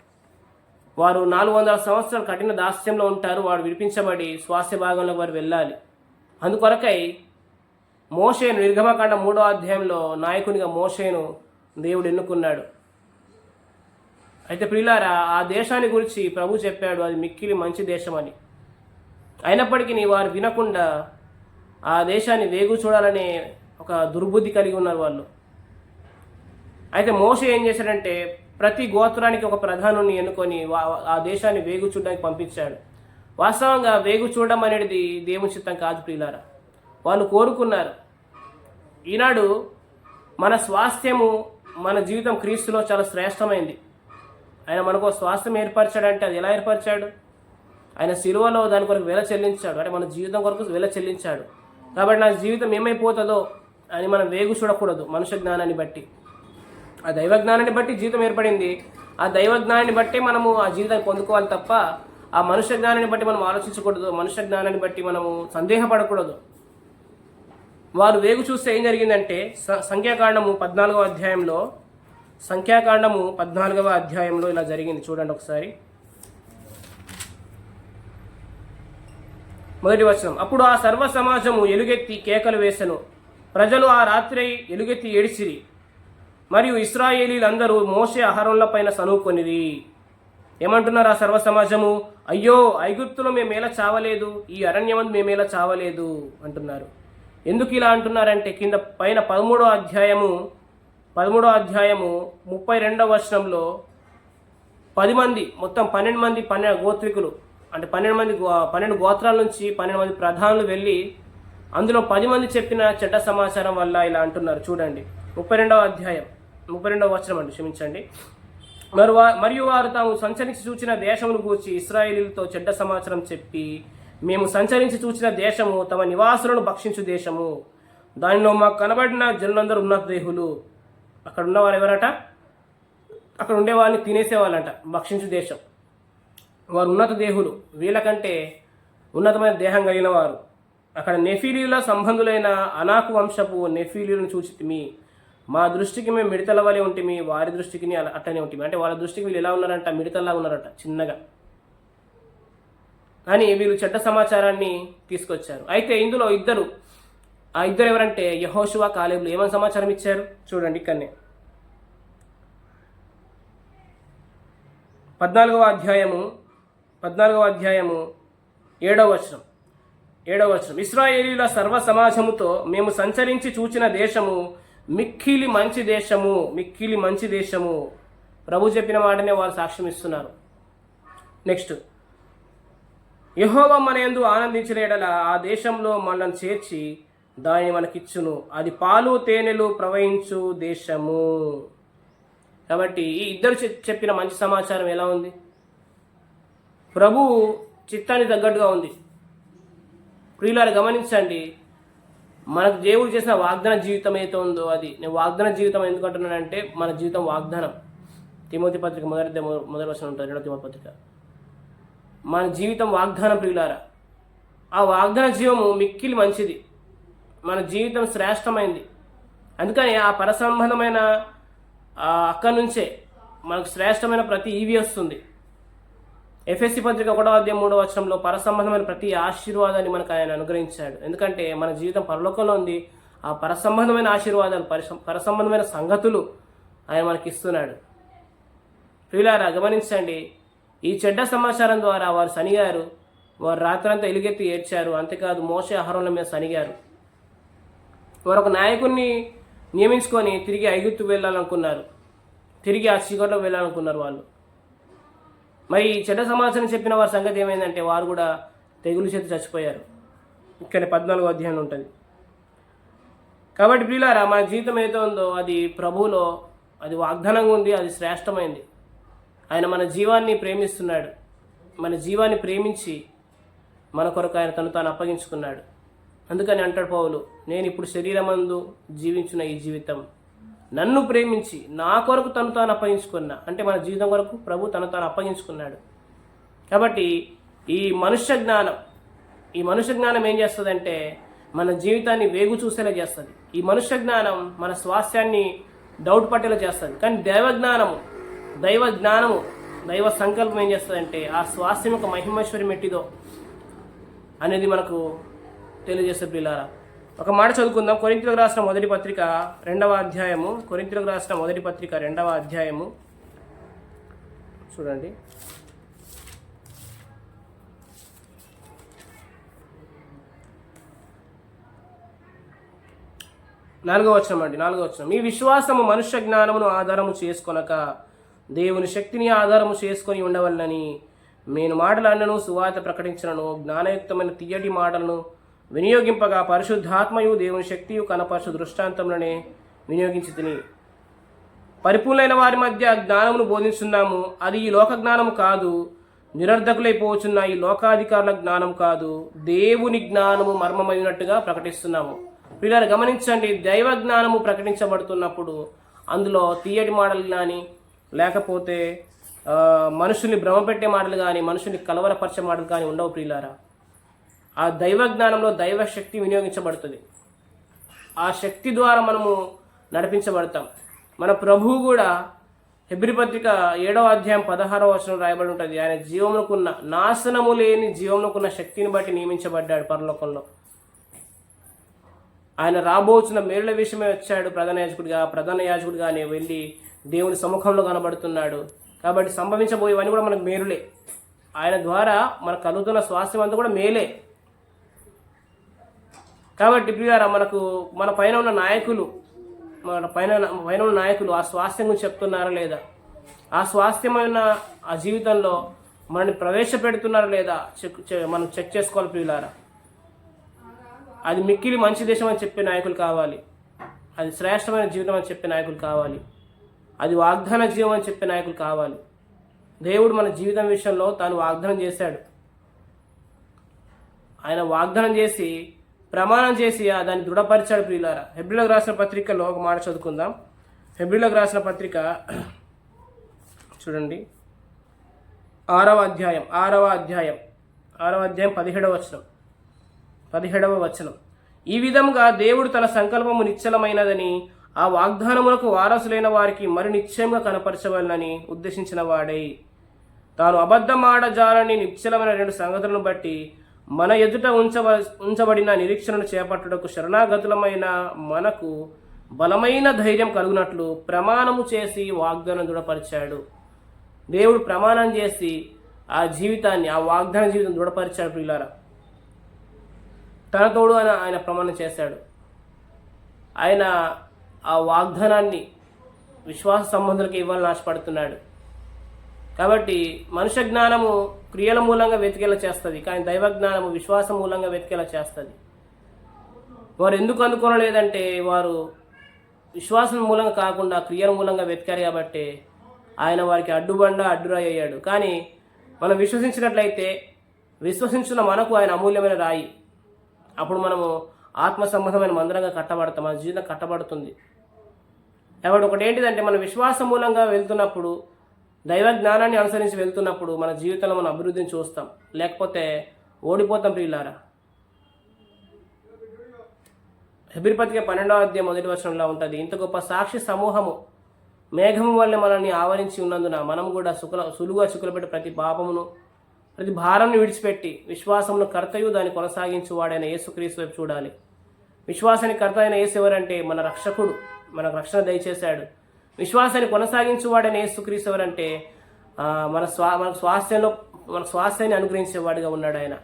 వారు 400 సంవత్సరాలు కఠిన దాస్యంలో ఉంటారు. వారు విడిపించబడి స్వాస్థ్య భాగంలో వారు వెళ్ళాలి. అందుకొరకై మోషేను నిర్గమకాండ 3వ అధ్యాయంలో నాయకునిగా మోషేను దేవుడు ఎన్నుకున్నాడు. అయితే ప్రియులారా, ఆ దేశాన్ని గురించి ప్రభు చెప్పాడు, అది మిక్కిలి మంచి దేశం అని. అయినప్పటికీ వారు వినకుండా ఆ దేశాన్ని వేగు చూడాలనే ఒక దుర్బుద్ధి కలిగి ఉన్నారు వాళ్ళు. అయితే మోషే ఏం చేశాడంటే ప్రతి గోత్రానికి ఒక ప్రధానుని ఎన్నుకొని ఆ దేశాన్ని వేగు చూడడానికి పంపించాడు. వాస్తవంగా వేగు చూడడం అనేది దేవుని చిత్తం కాదు ప్రియులారా. వాళ్ళు కోరుకున్నారు. ఈనాడు మన స్వాస్థ్యము, మన జీవితం క్రీస్తులో చాలా శ్రేష్టమైంది. ఆయన మనకు స్వాస్థ్యం ఏర్పరిచాడంటే అది ఎలా ఏర్పరిచాడు? ఆయన శిలువలో దాని కొరకు వెల చెల్లించాడు. అంటే మన జీవితం కొరకు వెల చెల్లించాడు. కాబట్టి నా జీవితం ఏమైపోతుందో అని మనం వేగు చూడకూడదు. మనుష్య జ్ఞానాన్ని బట్టి, ఆ దైవ జ్ఞానాన్ని బట్టి జీవితం ఏర్పడింది. ఆ దైవ జ్ఞానాన్ని బట్టి మనము ఆ జీవితాన్ని పొందుకోవాలి తప్ప ఆ మనుష్య జ్ఞానాన్ని బట్టి మనం ఆలోచించకూడదు. మనుష్య జ్ఞానాన్ని బట్టి మనము సందేహపడకూడదు. వారు వేగు చూస్తే ఏం జరిగిందంటే సంఖ్యాకాండము 14వ అధ్యాయంలో ఇలా జరిగింది. చూడండి ఒకసారి. మొదటి వచనం. అప్పుడు ఆ సర్వ సమాజము ఎలుగెత్తి కేకలు వేసెను. ప్రజలు ఆ రాత్రి ఎలుగెత్తి ఏడిసిరి. మరియు ఇశ్రాయేలీలందరూ మోషే అహరోన్ల పైన సనుకొనిరి. ఏమంటున్నారు ఆ సర్వ సమాజము? అయ్యో, ఐగుప్తులో మేమేలా చావలేదు, ఈ అరణ్యమందు మేమేలా చావలేదు అంటున్నారు. ఎందుకు ఇలా అంటున్నారంటే కింద పైన 13వ అధ్యాయము 32వ వచనంలో 10 మంది, మొత్తం 12 మంది గోత్రికులు, అంటే 12 గోత్రాల నుంచి 12 మంది ప్రధానులు వెళ్ళి అందులో 10 మంది చెప్పిన చెడ్డ సమాచారం వల్ల ఇలా అంటున్నారు. చూడండి 32వ వచనం అండి, క్షమించండి. మరియు వారు తాము సంచరించి చూచిన దేశమును గూర్చి ఇశ్రాయేలీలతో చెడ్డ సమాచారం చెప్పి, మేము సంచరించి చూచిన దేశము తమ నివాసులను భక్షించు దేశము, దానిలో మాకు కనబడిన జనులందరూ ఉన్నత దేహులు. అక్కడ ఉన్నవారు ఎవరట? అక్కడ ఉండే వాళ్ళని తినేసేవాళ్ళంట. భక్షించు దేశం. వారు ఉన్నత దేహులు, వీళ్ళకంటే ఉన్నతమైన దేహం కలిగిన వారు. అక్కడ నెఫీలీల సంబంధులైన అనాకు వంశపు నెఫీలీలను చూచితిమి. మా దృష్టికి మేము మిడతల వలె ఉంటిమి, వారి దృష్టికి అట్టనే ఉంటిమి. అంటే వాళ్ళ దృష్టికి వీళ్ళు ఎలా ఉన్నారంట? మిడతల్లా ఉన్నారట, చిన్నగా అని వీళ్ళు చెడ్డ సమాచారాన్ని తీసుకొచ్చారు. అయితే ఇందులో ఆ ఇద్దరు ఎవరంటే యెహోషువ, కాలేబులు ఏమని సమాచారం ఇచ్చారు? చూడండి ఇక్కడనే 14వ అధ్యాయము 7వ వచనం. ఇశ్రాయేలీల సర్వ సమాజముతో మేము సంచరించి చూచిన దేశము మిక్కిలి మంచి దేశము. ప్రభు చెప్పిన మాటనే వారు సాక్ష్యం ఇస్తున్నారు. నెక్స్ట్, యెహోవా మన యందు ఆనందించిన ఎడల ఆ దేశంలో మనల్ని చేర్చి దానిని మనకిచ్చును. అది పాలు తేనెలు ప్రవహించు దేశము. కాబట్టి ఈ ఇద్దరు చెప్పిన మంచి సమాచారం ఎలా ఉంది? ప్రభు చిత్తానికి తగ్గట్టుగా ఉంది. ప్రియులారు గమనించండి, మనకు దేవుడు చేసిన వాగ్దాన జీవితం అయితే ఉందో అది. నేను వాగ్దాన జీవితం ఎందుకు అంటున్నానంటే మన జీవితం వాగ్దానం. తిమోతి పత్రిక మొదటి వచనం ఉంటుంది, 2వ తిమోతి పత్రిక. మన జీవితం వాగ్దానం ప్రియులారా. ఆ వాగ్దాన జీవము మిక్కిలి మంచిది, మన జీవితం శ్రేష్టమైంది. అందుకని ఆ పరసంబంధమైన అక్కడి నుంచే మనకు శ్రేష్టమైన ప్రతి ఈవి వస్తుంది. ఎఫెసీ పత్రిక 1వ అధ్యాయం 3వ వచనంలో పరసంబంధమైన ప్రతి ఆశీర్వాదాన్ని మనకు ఆయన అనుగ్రహించాడు. ఎందుకంటే మన జీవితం పరలోకంలో ఉంది. ఆ పరసంబంధమైన ఆశీర్వాదాలు, పరసంబంధమైన సంగతులు ఆయన మనకి ఇస్తున్నాడు. ప్రియులారా గమనించండి, ఈ చెడ్డ సమాచారం ద్వారా వారు సనిగారు. వారు రాత్రంతా ఎలుగెత్తి ఏడ్చారు. అంతేకాదు మోషే అహరోన్ల మీద సనిగారు. వారు ఒక నాయకుడిని నియమించుకొని తిరిగి ఐగుప్తు వెళ్ళాలనుకున్నారు. తిరిగి ఆ చీకట్లో వెళ్ళాలనుకున్నారు వాళ్ళు. మరి ఈ చెడ్డ సమాచారం చెప్పిన వారి సంగతి ఏమైందంటే వారు కూడా తెగులు చేతి చచ్చిపోయారు. ఇక్కడ 14వ అధ్యాయం ఉంటుంది. కాబట్టి ప్రియులారా, మన జీవితం ఏదో ఉందో అది ప్రభువులో అది వాగ్దానంగా ఉంది, అది శ్రేష్టమైంది. ఆయన మన జీవాన్ని ప్రేమిస్తున్నాడు. మన జీవాన్ని ప్రేమించి మన కొరకు ఆయన తను తాను అప్పగించుకున్నాడు. అందుకని అంటాడు పౌలు, నేను ఇప్పుడు శరీరమందు జీవించిన ఈ జీవితం నన్ను ప్రేమించి నా కొరకు తను తాను అప్పగించుకున్నా. అంటే మన జీవితం కొరకు ప్రభు తను తాను అప్పగించుకున్నాడు. కాబట్టి ఈ మనుష్య జ్ఞానం ఏం చేస్తుందంటే మన జీవితాన్ని వేగు చూసేలా చేస్తుంది. ఈ మనుష్య జ్ఞానం మన స్వాస్థ్యాన్ని డౌట్ పట్టేలా చేస్తుంది. కానీ దైవ జ్ఞానము దైవ సంకల్పం ఏం చేస్తుందంటే ఆ స్వాస్థ్యం యొక్క మహిమేశ్వరి మెట్టిదో అనేది మనకు తెలియజేసే ప్రియులారా. ఒక మాట చదువుకుందాం. కొరింథీయులకు రాసిన మొదటి పత్రిక 2వ అధ్యాయము. కొరింథీయులకు రాసిన మొదటి పత్రిక 2వ అధ్యాయము చూడండి. 4వ వచనం అండి. 4వ వచనం, మీ విశ్వాసము మనుష్య జ్ఞానమును ఆధారము చేసుకొనక దేవుని శక్తిని ఆధారము చేసుకొని ఉండవలనని నేను మాటలన్నను సువార్త ప్రకటించను. జ్ఞానయుక్తమైన తీయటి మాటలను వినియోగింపగా పరిశుద్ధాత్మయు దేవుని శక్తియు కనపరచు దృష్టాంతంలోనే వినియోగించి తిని పరిపూర్ణైన వారి మధ్య జ్ఞానమును బోధిస్తున్నాము. అది ఈ లోక జ్ఞానము కాదు, నిరర్ధకులైపోవచ్చున్న ఈ లోకాధికారుల జ్ఞానం కాదు, దేవుని జ్ఞానము మర్మమైనట్టుగా ప్రకటిస్తున్నాము. పిల్లలు గమనించండి, దైవ జ్ఞానము ప్రకటించబడుతున్నప్పుడు అందులో తీయటి మాటలు కానీ లేకపోతే మనుషుల్ని భ్రమపెట్టే మాటలు కానీ మనుషుల్ని కలవరపరిచే మాటలు కానీ ఉండవు ప్రియులారా. ఆ దైవ జ్ఞానంలో దైవ శక్తి వినియోగించబడుతుంది. ఆ శక్తి ద్వారా మనము నడిపించబడతాం. మన ప్రభువు కూడా హెబ్రీ పత్రిక 7వ అధ్యాయం 16వ వచనం రాయబడి ఉంటుంది. ఆయన జీవమునకున్న నాశనము లేని జీవమునకున్న శక్తిని బట్టి నియమించబడ్డాడు పరలోకంలో. ఆయన రాబోచున్న మేలుల విషయమే వచ్చాడు ప్రధాన యాజకుడిగానే వెళ్ళి దేవుని సముఖంలో కనబడుతున్నాడు. కాబట్టి సంభవించబోయేవన్నీ కూడా మనకు మేలులే. ఆయన ద్వారా మనకు కలుగుతున్న స్వాస్థ్యం అంతా కూడా మేలే. కాబట్టి ప్రియులారా, మన పైన ఉన్న నాయకులు ఆ స్వాస్థ్యం గురించి చెప్తున్నారా లేదా, ఆ స్వాస్థ్యమైన ఆ జీవితంలో మనల్ని ప్రవేశపెడుతున్నారా లేదా మనం చెక్ చేసుకోవాలి ప్రియులారా. అది మిక్కిలి మంచి దేశం అని చెప్పే నాయకులు కావాలి. అది శ్రేష్టమైన జీవితం అని చెప్పే నాయకులు కావాలి. అది వాగ్దాన జీవం అని చెప్పే నాయకులు కావాలి. దేవుడు మన జీవితం విషయంలో తాను వాగ్దానం చేశాడు. ఆయన వాగ్దానం చేసి ప్రమాణం చేసి దాన్ని దృఢపరిచాడు ప్రియులారా. హెబ్రీలకు రాసిన పత్రికలో ఒక మాట చదువుకుందాం. హెబ్రీలకు రాసిన పత్రిక చూడండి, 6వ అధ్యాయం 17వ వచనం, ఈ విధంగా దేవుడు తన సంకల్పము నిశ్చలమైనదని ఆ వాగ్దానములకు వారసులైన వారికి మరి నిశ్చయంగా కనపరచవలనని ఉద్దేశించిన వాడై తాను అబద్ధమాడజాలని నిశ్చలమైన 2 సంగతులను బట్టి మన ఎదుట ఉంచబడిన నిరీక్షణను చేపట్టుటకు శరణాగతులమైన మనకు బలమైన ధైర్యం కలుగునట్లు ప్రమాణము చేసి వాగ్దానం దృఢపరిచాడు. దేవుడు ప్రమాణం చేసి ఆ జీవితాన్ని, ఆ వాగ్దాన జీవితం దృఢపరిచాడు ప్రియులారా. తన తోడు ఆయన ప్రమాణం చేశాడు. ఆయన ఆ వాగ్దానాన్ని విశ్వాస సంబంధులకు ఇవ్వాలని ఆశపడుతున్నాడు. కాబట్టి మనుష్య జ్ఞానము క్రియల మూలంగా వెతికేలా చేస్తుంది, కానీ దైవ జ్ఞానము విశ్వాసం మూలంగా వెతికేలా చేస్తుంది. వారు ఎందుకు అందుకోలేదంటే వారు విశ్వాసం మూలంగా కాకుండా క్రియల మూలంగా వెతికారు కాబట్టి ఆయన వారికి అడ్డురాయి అయ్యాడు. కానీ మనం విశ్వసించినట్లయితే విశ్వసించిన మనకు ఆయన అమూల్యమైన రాయి. అప్పుడు మనము ఆత్మ సంబంధమైన మందిరంగా కట్టబడతాం, మన జీవితం కట్టబడుతుంది. కాబట్టి ఒకటి ఏంటిదంటే మన విశ్వాసం మూలంగా వెళ్తున్నప్పుడు, దైవ జ్ఞానాన్ని అనుసరించి వెళ్తున్నప్పుడు మన జీవితంలో మన అభివృద్ధిని చూస్తాం, లేకపోతే ఓడిపోతాం ప్రియులారా. హెబ్రీ పత్రిక 12వ అధ్యాయం 1వ వచనంలో ఉంటుంది, ఇంత గొప్ప సాక్షి సమూహము మేఘము వల్ల మనల్ని ఆవరించి ఉన్నందున మనం కూడా సులువుగా చిక్కులపెట్టి ప్రతి భారంను విడిచిపెట్టి విశ్వాసమును కర్తయు దాన్ని కొనసాగించువాడైన యేసుక్రీస్తు వైపు చూడాలి. విశ్వాసానికి కర్త అయిన యేసు ఎవరంటే మన రక్షకుడు, మనకు రక్షణ దయచేశాడు. విశ్వాసాన్ని కొనసాగించువాడైన యేసుక్రీస్తు ఎవరంటే మనకు స్వాస్థ్యాన్ని అనుగ్రహించేవాడిగా ఉన్నాడు ఆయన.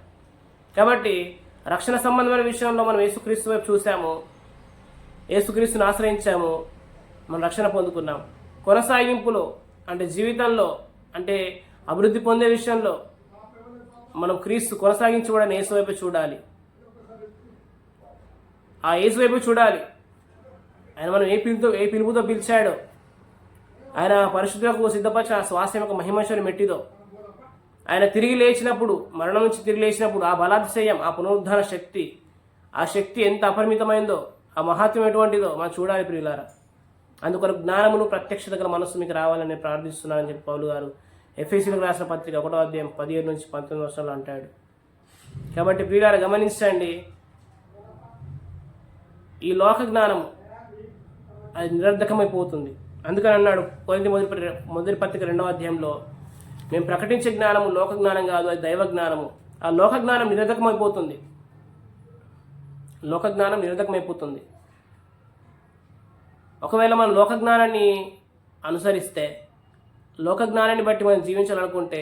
కాబట్టి రక్షణ సంబంధమైన విషయంలో మనం యేసుక్రీస్తు వైపు చూసాము, యేసుక్రీస్తుని ఆశ్రయించాము, మనం రక్షణ పొందుకున్నాం. కొనసాగింపులో అంటే జీవితంలో అంటే అభివృద్ధి పొందే విషయంలో మనం క్రీస్తు కొనసాగించబడిన యేసు వైపు చూడాలి. ఆ యేసు వైపు చూడాలి. ఆయన మనం ఏ పిలుపుతో పిలిచాడో, ఆయన పరిశుద్ధులకు సిద్ధపరిచిన ఆ స్వాస్థ్యం యొక్క మహిమేశ్వరి మెట్టిదో, ఆయన తిరిగి లేచినప్పుడు, మరణం నుంచి తిరిగి లేచినప్పుడు ఆ బలాతిశయం, ఆ పునరుద్ధాన శక్తి, ఆ శక్తి ఎంత అపరిమితమైందో, ఆ మహాత్మ్యం ఎటువంటిదో మనం చూడాలి ప్రియులారా. అందుకొరకు జ్ఞానమును ప్రత్యక్షత గల మనస్సు మీకు రావాలని ప్రార్థిస్తున్నానని చెప్పి పౌలు గారు ఎఫెసీయులకు రాసిన పత్రిక 1వ అధ్యాయం 17 నుంచి 19 వర్షాలు అంటాడు. కాబట్టి ప్రియులారా గమనించండి, ఈ లోక జ్ఞానం అది నిరర్ధకమైపోతుంది. అందుకని అన్నాడు కొరింథీ మొదటి పత్రిక 2వ అధ్యాయంలో, మేము ప్రకటించే జ్ఞానము లోక జ్ఞానం కాదు, అది దైవ జ్ఞానము. ఆ లోక జ్ఞానం నిరర్ధకమైపోతుంది. లోక జ్ఞానం నిరర్ధకమైపోతుంది. ఒకవేళ మనం లోక జ్ఞానాన్ని అనుసరిస్తే, లోక జ్ఞానాన్ని బట్టి మనం జీవించాలనుకుంటే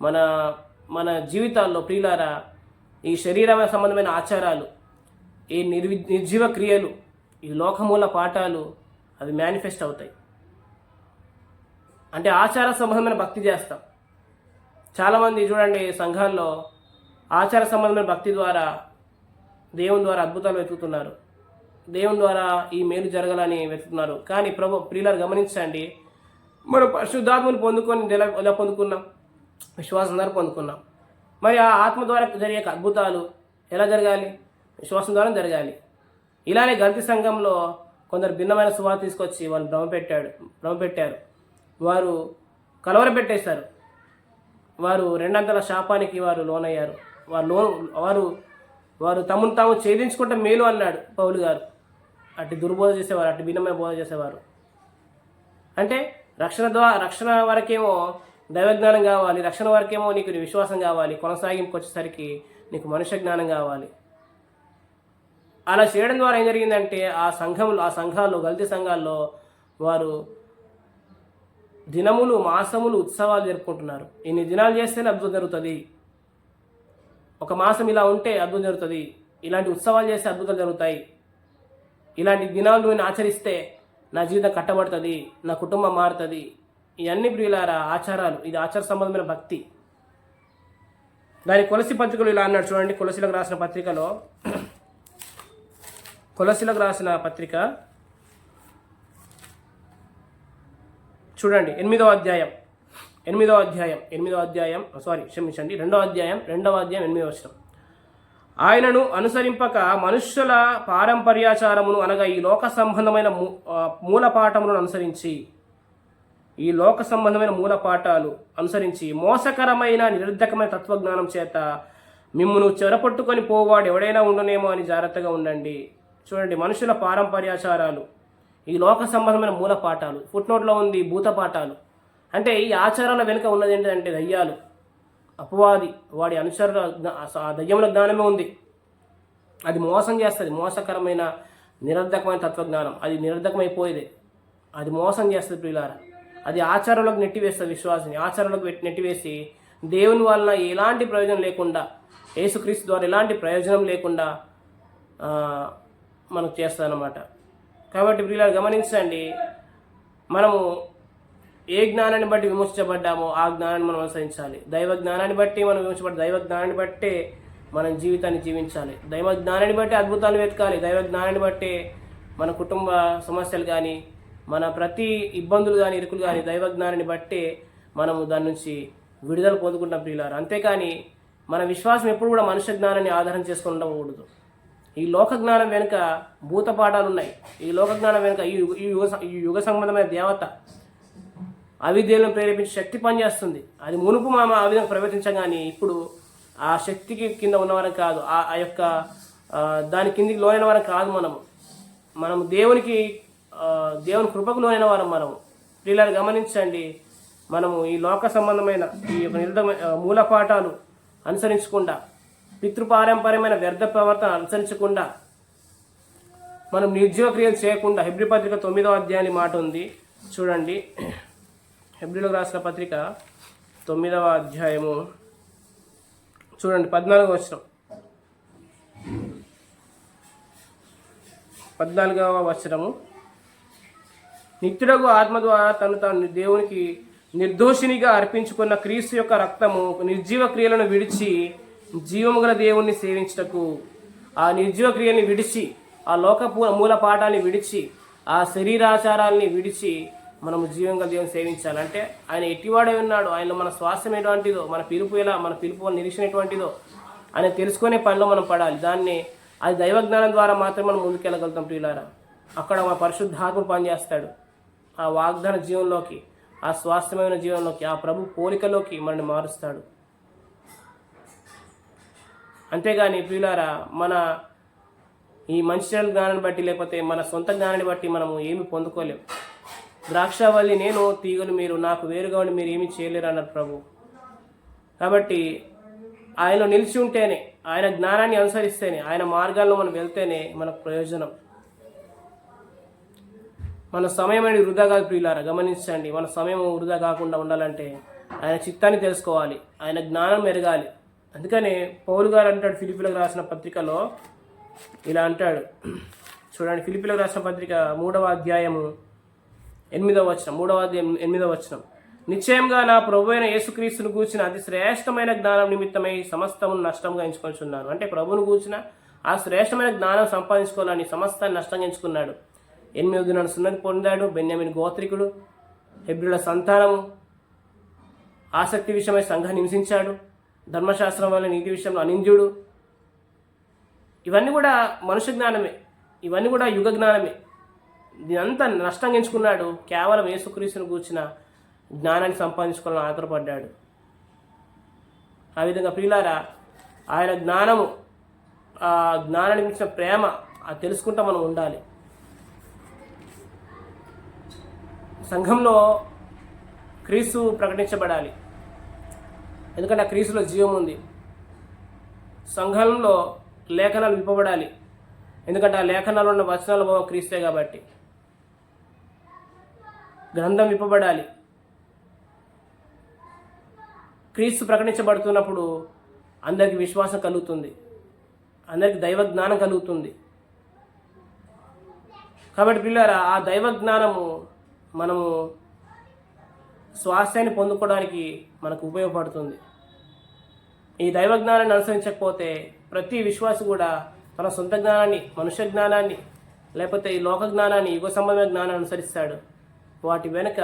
మన మన జీవితాల్లో ప్రియులారా ఈ శరీర సంబంధమైన ఆచారాలు, ఈ నిర్జీవ క్రియలు, ఈ లోకమూల పాఠాలు అవి మేనిఫెస్ట్ అవుతాయి. అంటే ఆచార సంబంధమైన భక్తి చేస్తాం. చాలామంది చూడండి సంఘాల్లో ఆచార సంబంధమైన భక్తి ద్వారా దేవుని ద్వారా అద్భుతాలు వెతుకుతున్నారు, దేవుని ద్వారా ఈ మేలు జరగాలని వెతుకుతున్నారు. కానీ ప్రియులారు గమనించండి, మనం పరిశుద్ధాత్మను పొందుకొని ఎలా పొందుకున్నాం? విశ్వాసం ద్వారా పొందుకున్నాం. మరి ఆ ఆత్మ ద్వారా జరిగే అద్భుతాలు ఎలా జరగాలి? విశ్వాసం ద్వారా జరగాలి. ఇలానే గల్తీ సంఘంలో కొందరు భిన్నమైన సువార్త తీసుకొచ్చి వాళ్ళు భ్రమపెట్టారు. వారు కలవరపెట్టేశారు. వారు రెండంతల శాపానికి వారు లోనయ్యారు. వారు తమను తాము ఛేదించుకుంటే మేలు అన్నాడు పౌలు గారు. అటు దుర్బోధ చేసేవారు, అటు భిన్నమైన బోధ చేసేవారు. అంటే రక్షణ వరకేమో దైవజ్ఞానం కావాలి, రక్షణ వరకేమో నీకు విశ్వాసం కావాలి, కొనసాగింపుకి వచ్చేసరికి నీకు మనుష్య జ్ఞానం కావాలి. అలా చేయడం ద్వారా ఏం జరిగిందంటే ఆ సంఘాల్లో గల్తీ సంఘాల్లో వారు దినములు, మాసములు, ఉత్సవాలు జరుపుకుంటున్నారు. ఇన్ని దినాలు చేస్తేనే అద్భుతం జరుగుతుంది, ఒక మాసం ఇలా ఉంటే అద్భుతం జరుగుతుంది, ఇలాంటి ఉత్సవాలు చేస్తే అద్భుతాలు జరుగుతాయి, ఇలాంటి దినాలు నేను ఆచరిస్తే నా జీవితం కట్టబడుతుంది, నా కుటుంబం మారుతుంది. ఇవన్నీ ప్రియులారా ఆచారాలు. ఇది ఆచార సంబంధమైన భక్తి. దాని కొలసి పత్రికలు ఇలా అన్నాడు చూడండి. కొలసీలకు రాసిన పత్రిక చూడండి 2వ అధ్యాయం 8వ వచనం. ఆయనను అనుసరింపక మనుష్యుల పారంపర్యాచారమును అనగా ఈ లోక సంబంధమైన మూలపాఠాలు అనుసరించి మోసకరమైన నిరర్ధకమైన తత్వజ్ఞానం చేత మిమ్మును చెరపట్టుకొని పోవాడు ఎవడైనా ఉండనేమో అని జాగ్రత్తగా ఉండండి. చూడండి, మనుషుల పారంపర్యాచారాలు, ఈ లోక సంబంధమైన మూలపాఠాలు, ఫుట్నోట్లో ఉంది భూతపాఠాలు. అంటే ఈ ఆచారాల వెనుక ఉన్నది ఏంటంటే దయ్యాలు, అపవాది, వాడి అనుసరణ దయ్యముల జ్ఞానమే ఉంది. అది మోసం చేస్తుంది. మోసకరమైన నిరర్ధకమైన తత్వజ్ఞానం అది నిరర్ధకమైపోయేది. అది మోసం చేస్తుంది ప్రియులారా. అది ఆచారంలోకి నెట్టివేస్తుంది. విశ్వాసాన్ని ఆచారంలోకి నెట్టివేసి దేవుని వలన ఎలాంటి ప్రయోజనం లేకుండా, యేసుక్రీస్తు ద్వారా ఎలాంటి ప్రయోజనం లేకుండా మనకు చేస్తుందన్నమాట. కాబట్టి ప్రియులారా గమనించండి, మనము ఏ జ్ఞానాన్ని బట్టి విమర్శించబడ్డామో ఆ జ్ఞానాన్ని మనం అనుసరించాలి. దైవ జ్ఞానాన్ని బట్టి మనం దైవ జ్ఞానాన్ని బట్టే మనం జీవితాన్ని జీవించాలి. దైవ జ్ఞానాన్ని బట్టి అద్భుతాలు వెతకాలి. దైవ జ్ఞానాన్ని బట్టే మన కుటుంబ సమస్యలు కానీ, మన ప్రతి ఇబ్బందులు కానీ, ఇరుకులు కానీ దైవ జ్ఞానాన్ని బట్టే మనము దాని నుంచి విడుదల పొందుకుంటాం ప్రియులారా. అంతేకాని మన విశ్వాసం ఎప్పుడు కూడా మనుష్య జ్ఞానాన్ని ఆధారం చేసుకుని ఉండకూడదు. ఈ లోక జ్ఞానం వెనుక భూత పాఠాలు ఉన్నాయి. ఈ లోక జ్ఞానం వెనుక ఈ యుగ సంబంధమైన దేవత అవిద్యలను ప్రేరేపించి శక్తి పనిచేస్తుంది. అది మునుపు మనం ఆ విధంగా ప్రవర్తించగానే ఇప్పుడు ఆ శక్తికి కింద ఉన్నవారం కాదు, ఆ యొక్క దాని కిందికి లోనైన వారం కాదు. మనము దేవుని కృపకు లోనైన వారం మనము. ప్రియులారా గమనించండి, మనము ఈ లోక సంబంధమైన ఈ యొక్క మూలపాఠాలు అనుసరించకుండా, పితృపారంపర్యమైన వ్యర్థ ప్రవర్తన అనుసరించకుండా, మనం నిర్జీవ క్రియలు చేయకుండా, హెబ్రీ పత్రిక 9వ అధ్యాయం మాట ఉంది చూడండి. హెబ్రీలకు రాసిన పత్రిక 9వ అధ్యాయము చూడండి 14వ వచనం. 14వ వచనము, నిత్యుడగు ఆత్మ ద్వారా తాను దేవునికి నిర్దోషినిగా అర్పించుకున్న క్రీస్తు యొక్క రక్తము నిర్జీవ క్రియలను విడిచి జీవము గల దేవుణ్ణి సేవించుటకు, ఆ నిర్జీవ క్రియల్ని విడిచి, ఆ లోక మూల పాఠాన్ని విడిచి, ఆ శరీరాచారాల్ని విడిచి మనము జీవంగా దేవుని సేవించాలి. అంటే ఆయన ఎట్టివాడై ఉన్నాడు, ఆయన మన స్వాస్థ్యం ఎటువంటిదో, మన పిలుపు నిరీక్షణ ఎటువంటిదో అని తెలుసుకునే పనిలో మనం పడాలి. అది దైవజ్ఞానం ద్వారా మాత్రమే మనం ముందుకెళ్ళగలుగుతాం ప్రియులారా. అక్కడ మన పరిశుద్ధాత్మ పనిచేస్తాడు. ఆ వాగ్దాన జీవంలోకి, ఆ స్వాస్థ్యమైన జీవనంలోకి, ఆ ప్రభు పోలికలోకి మనల్ని మారుస్తాడు. అంతేగాని ప్రియులారా, మన ఈ మనుషుల జ్ఞానాన్ని బట్టి లేకపోతే మన సొంత జ్ఞానాన్ని బట్టి మనము ఏమి పొందుకోలేము. ద్రాక్షవల్లి నేను, తీగలు మీరు, నాకు వేరుగా ఉండి మీరు ఏమీ చేయలేరు అన్నారు ప్రభు. కాబట్టి ఆయనలో నిలిచి ఉంటేనే, ఆయన జ్ఞానాన్ని అనుసరిస్తేనే, ఆయన మార్గాల్లో మనం వెళ్తేనే మనకు ప్రయోజనం. మన సమయం అనేది వృధా కాదు ప్రియులారా, గమనించండి. మన సమయం వృధా కాకుండా ఉండాలంటే ఆయన చిత్తాన్ని తెలుసుకోవాలి, ఆయన జ్ఞానం మెరగాలి. అందుకనే పౌలు గారు అంటాడు ఫిలిప్పీలకు రాసిన పత్రికలో, ఇలా అంటాడు చూడండి. ఫిలిప్పీలకు రాసిన పత్రిక 3వ అధ్యాయము 8వ వచనం, నిశ్చయంగా నా ప్రభు అయిన యేసుక్రీస్తును గూర్చిన అతి శ్రేష్టమైన జ్ఞానం నిమిత్తమై సమస్తమును నష్టంగా ఎంచుకొంచున్నాను. అంటే ప్రభువును గూర్చిన ఆ శ్రేష్టమైన జ్ఞానం సంపాదించుకోవాలని సమస్తాన్ని నష్టంగా ఎంచుకున్నాడు. 8 దినాలు సున్నతి పొందాడు. బెన్యామీను గోత్రికుడు, హెబ్రీల సంతానము, ఆసక్తి విషయమై సంఘాన్ని హింసించాడు. ధర్మశాస్త్రం వల్ల నీతి విషయంలో అనింద్యుడు. ఇవన్నీ కూడా మనుష్య జ్ఞానమే, ఇవన్నీ కూడా యుగ జ్ఞానమే. ఇదంతా నష్టంగా ఎంచుకున్నాడు. కేవలం యేసుక్రీస్తును కూర్చిన జ్ఞానాన్ని సంపాదించుకోవాలని ఆతరపడ్డాడు. ఆ విధంగా ప్రియులారా, ఆయన జ్ఞానము, ఆ జ్ఞానానికి మించిన ప్రేమ, అది తెలుసుకుంటూ మనం ఉండాలి. సంఘంలో క్రీస్తు ప్రకటించబడాలి, ఎందుకంటే ఆ క్రీస్తులో జీవం ఉంది. సంఘంలో లేఖనాలు విప్పబడాలి, ఎందుకంటే ఆ లేఖనాలు ఉన్న వచనాల భావం క్రీస్తే కాబట్టి. గ్రంథం విప్పబడాలి. క్రీస్తు ప్రకటించబడుతున్నప్పుడు అందరికి విశ్వాసం కలుగుతుంది, అందరికి దైవ జ్ఞానం కలుగుతుంది. కాబట్టి పిల్లరా, ఆ దైవ జ్ఞానము మనము స్వాస్థ్యాన్ని పొందుకోవడానికి మనకు ఉపయోగపడుతుంది. ఈ దైవ జ్ఞానాన్ని అనుసరించకపోతే ప్రతి విశ్వాసి కూడా తన సొంత జ్ఞానాన్ని, మనుష్య జ్ఞానాన్ని, లేకపోతే ఈ లోక జ్ఞానాన్ని, యుగ సంబంధమైన జ్ఞానాన్ని అనుసరిస్తాడు. వాటి వెనుక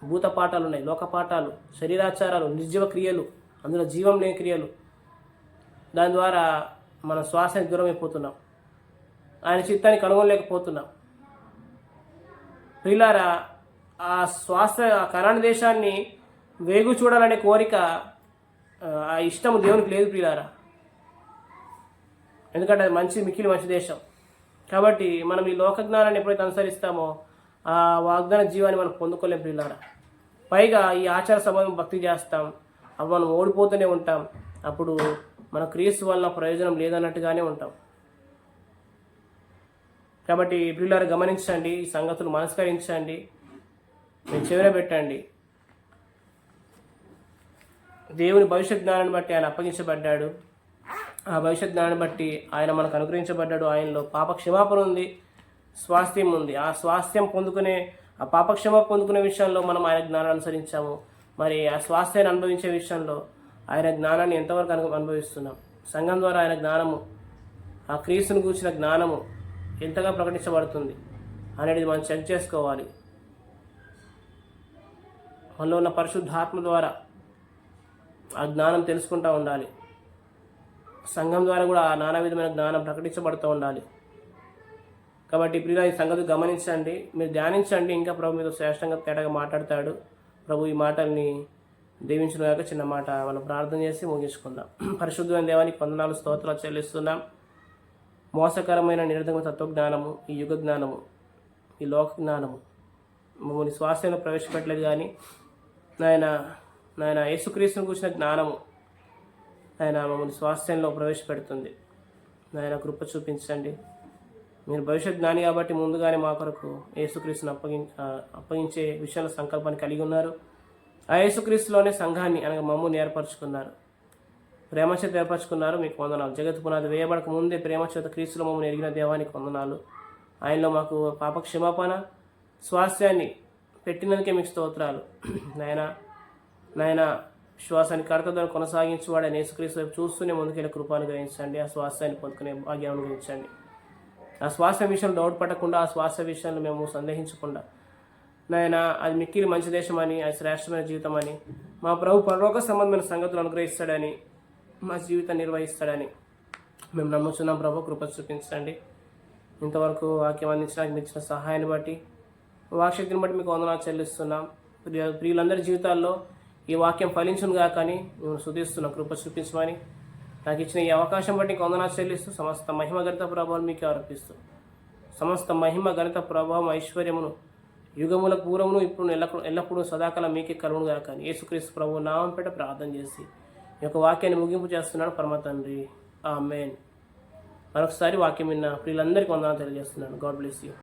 భూత పాఠాలు ఉన్నాయి, లోక పాఠాలు, శరీరాచారాలు, నిర్జీవ క్రియలు, అందులో జీవం లేని క్రియలు. దాని ద్వారా మన శ్వాసానికి దూరం అయిపోతున్నాం, ఆయన చిత్తాన్ని కనుగొనలేకపోతున్నాం. ప్రియులారా, ఆ కనాను దేశాన్ని వేగు చూడాలనే కోరిక, ఆ ఇష్టం దేవునికి లేదు ప్రియులారా. ఎందుకంటే అది మిక్కిలి మంచి దేశం. కాబట్టి మనం ఈ లోక జ్ఞానాన్ని ఎప్పుడైతే అనుసరిస్తామో ఆ వాగ్దాన జీవాన్ని మనం పొందుకోలేం ప్రియులారా. పైగా ఈ ఆచార సమయం భక్తి చేస్తాం, అవి మనం ఓడిపోతూనే ఉంటాం. అప్పుడు మన క్రీస్తు వల్ల ప్రయోజనం లేదన్నట్టుగానే ఉంటాం. కాబట్టి ప్రియులారా, గమనించండి, ఈ సంగతులు మనస్కరించండి, మీరు చెవిన పెట్టండి. దేవుని భవిష్యత్ జ్ఞానాన్ని బట్టి ఆయన అప్పగించబడ్డాడు. ఆ భవిష్యత్ జ్ఞానాన్ని బట్టి ఆయన మనకు అనుగ్రహించబడ్డాడు. ఆయనలో పాప క్షమాపణ ఉంది, స్వాస్థ్యం ఉంది. ఆ స్వాస్థ్యం పొందుకునే, ఆ పాప క్షమాపణ పొందుకునే విషయంలో మనం ఆయన జ్ఞానాన్ని అనుసరించాము. మరి ఆ స్వాస్థ్యాన్ని అనుభవించే విషయంలో ఆయన జ్ఞానాన్ని ఎంతవరకు అనుభవిస్తున్నాం? సంఘం ద్వారా ఆయన జ్ఞానము, ఆ క్రీస్తుని కూర్చిన జ్ఞానము ఎంతగా ప్రకటించబడుతుంది అనేది మనం చెక్ చేసుకోవాలి. మనలో ఉన్న పరిశుద్ధాత్మ ద్వారా ఆ జ్ఞానం తెలుసుకుంటూ ఉండాలి. సంఘం ద్వారా కూడా ఆ నానా విధమైన జ్ఞానం ప్రకటించబడుతూ ఉండాలి. కాబట్టి ప్రియుల, ఈ సంగతి గమనించండి, మీరు ధ్యానించండి. ఇంకా ప్రభు మీద శ్రేష్టంగా తేటగా మాట్లాడతాడు. ప్రభు ఈ మాటల్ని దీవించిన చిన్న మాట మనం ప్రార్థన చేసి ముగించుకుందాం. పరిశుద్ధమైన దేవానికి వందనాలు, స్తోత్రాలు చెల్లిస్తున్నాం. మోసకరమైన నిరర్ధకమైన తత్వజ్ఞానము, ఈ యుగ జ్ఞానము, ఈ లోక జ్ఞానము మమ్మల్ని స్వాస్థ్యంలో ప్రవేశపెట్టలేదు. కానీ నాయన యేసుక్రీస్తుని కూర్చిన జ్ఞానము ఆయన మమ్మల్ని స్వాస్థ్యంలో ప్రవేశపెడుతుంది. నాయన కృప చూపించండి. మీరు భవిష్యత్ జ్ఞాని కాబట్టి ముందుగానే మా కొరకు యేసుక్రీస్తుని అప్పగించే విషయాల సంకల్పాన్ని కలిగి ఉన్నారు. ఆ యేసుక్రీస్తులోనే సంఘాన్ని అనగా మమ్ముని ఏర్పరచుకున్నారు, ప్రేమ చేత ఏర్పరచుకున్నారు. మీకు వందనాలు. జగత్ పునాది వేయబడక ముందే ప్రేమ చేత క్రీస్తులో మమ్మల్ని ఎరిగిన దేవానికి వందనాలు. ఆయనలో మాకు పాప క్షమాపణ స్వాస్థ్యాన్ని పెట్టినందుకే మీకు స్తోత్రాలు. నాయన శ్వాసాన్ని కడతతో కొనసాగించేవాడని యేసుక్రీస్తు వైపు చూస్తూనే ముందుకెళ్ళి కృపాను గ్రహించండి. ఆ శ్వాసాన్ని పొందుకునే భాగ్యాన్ని గ్రహించండి. ఆ శ్వాస విషయంలో డౌట్ పట్టకుండా, ఆ శ్వాస విషయంలో మేము సందేహించకుండా, నాయన అది మిక్కిలి మంచి దేశం అని, అది శ్రేష్టమైన జీవితం అని, మా ప్రభు పరలోక సంబంధమైన సంగతులు అనుగ్రహిస్తాడని, మా జీవితం నిర్వహిస్తాడని మేము నమ్ముచున్నాం. ప్రభు కృప చూపించండి. ఇంతవరకు వాక్యం అందించడానికి ఇచ్చిన సహాయాన్ని బట్టి, వాక్శక్తిని బట్టి మీకు వందనాలు చెల్లిస్తున్నాం. ప్రియులందరి జీవితాల్లో ఈ వాక్యం ఫలించునుగా కానీ మేము శుద్ధిస్తున్నాం. కృప చూపించమని నాకు ఇచ్చిన ఈ అవకాశం బట్టి వందనాలు చెల్లిస్తూ, సమస్త మహిమ గణిత ప్రభావం మీకే అర్పిస్తూ, సమస్త మహిమ గణిత ప్రభావం ఐశ్వర్యమును యుగముల పూర్వమును ఇప్పుడు ఎల్లప్పుడూ సదాకాలం మీకే కలుగునుగా కానీ యేసుక్రీస్తు ప్రభువు నామం పేట ప్రార్థన చేసి ఈ యొక్క వాక్యాన్ని ముగింపు చేస్తున్నాడు పరమ తండ్రి. ఆమేన్. మరొకసారి వాక్యం విన్న ప్రియులందరికీ వందనాలు తెలియజేస్తున్నాను. God bless you.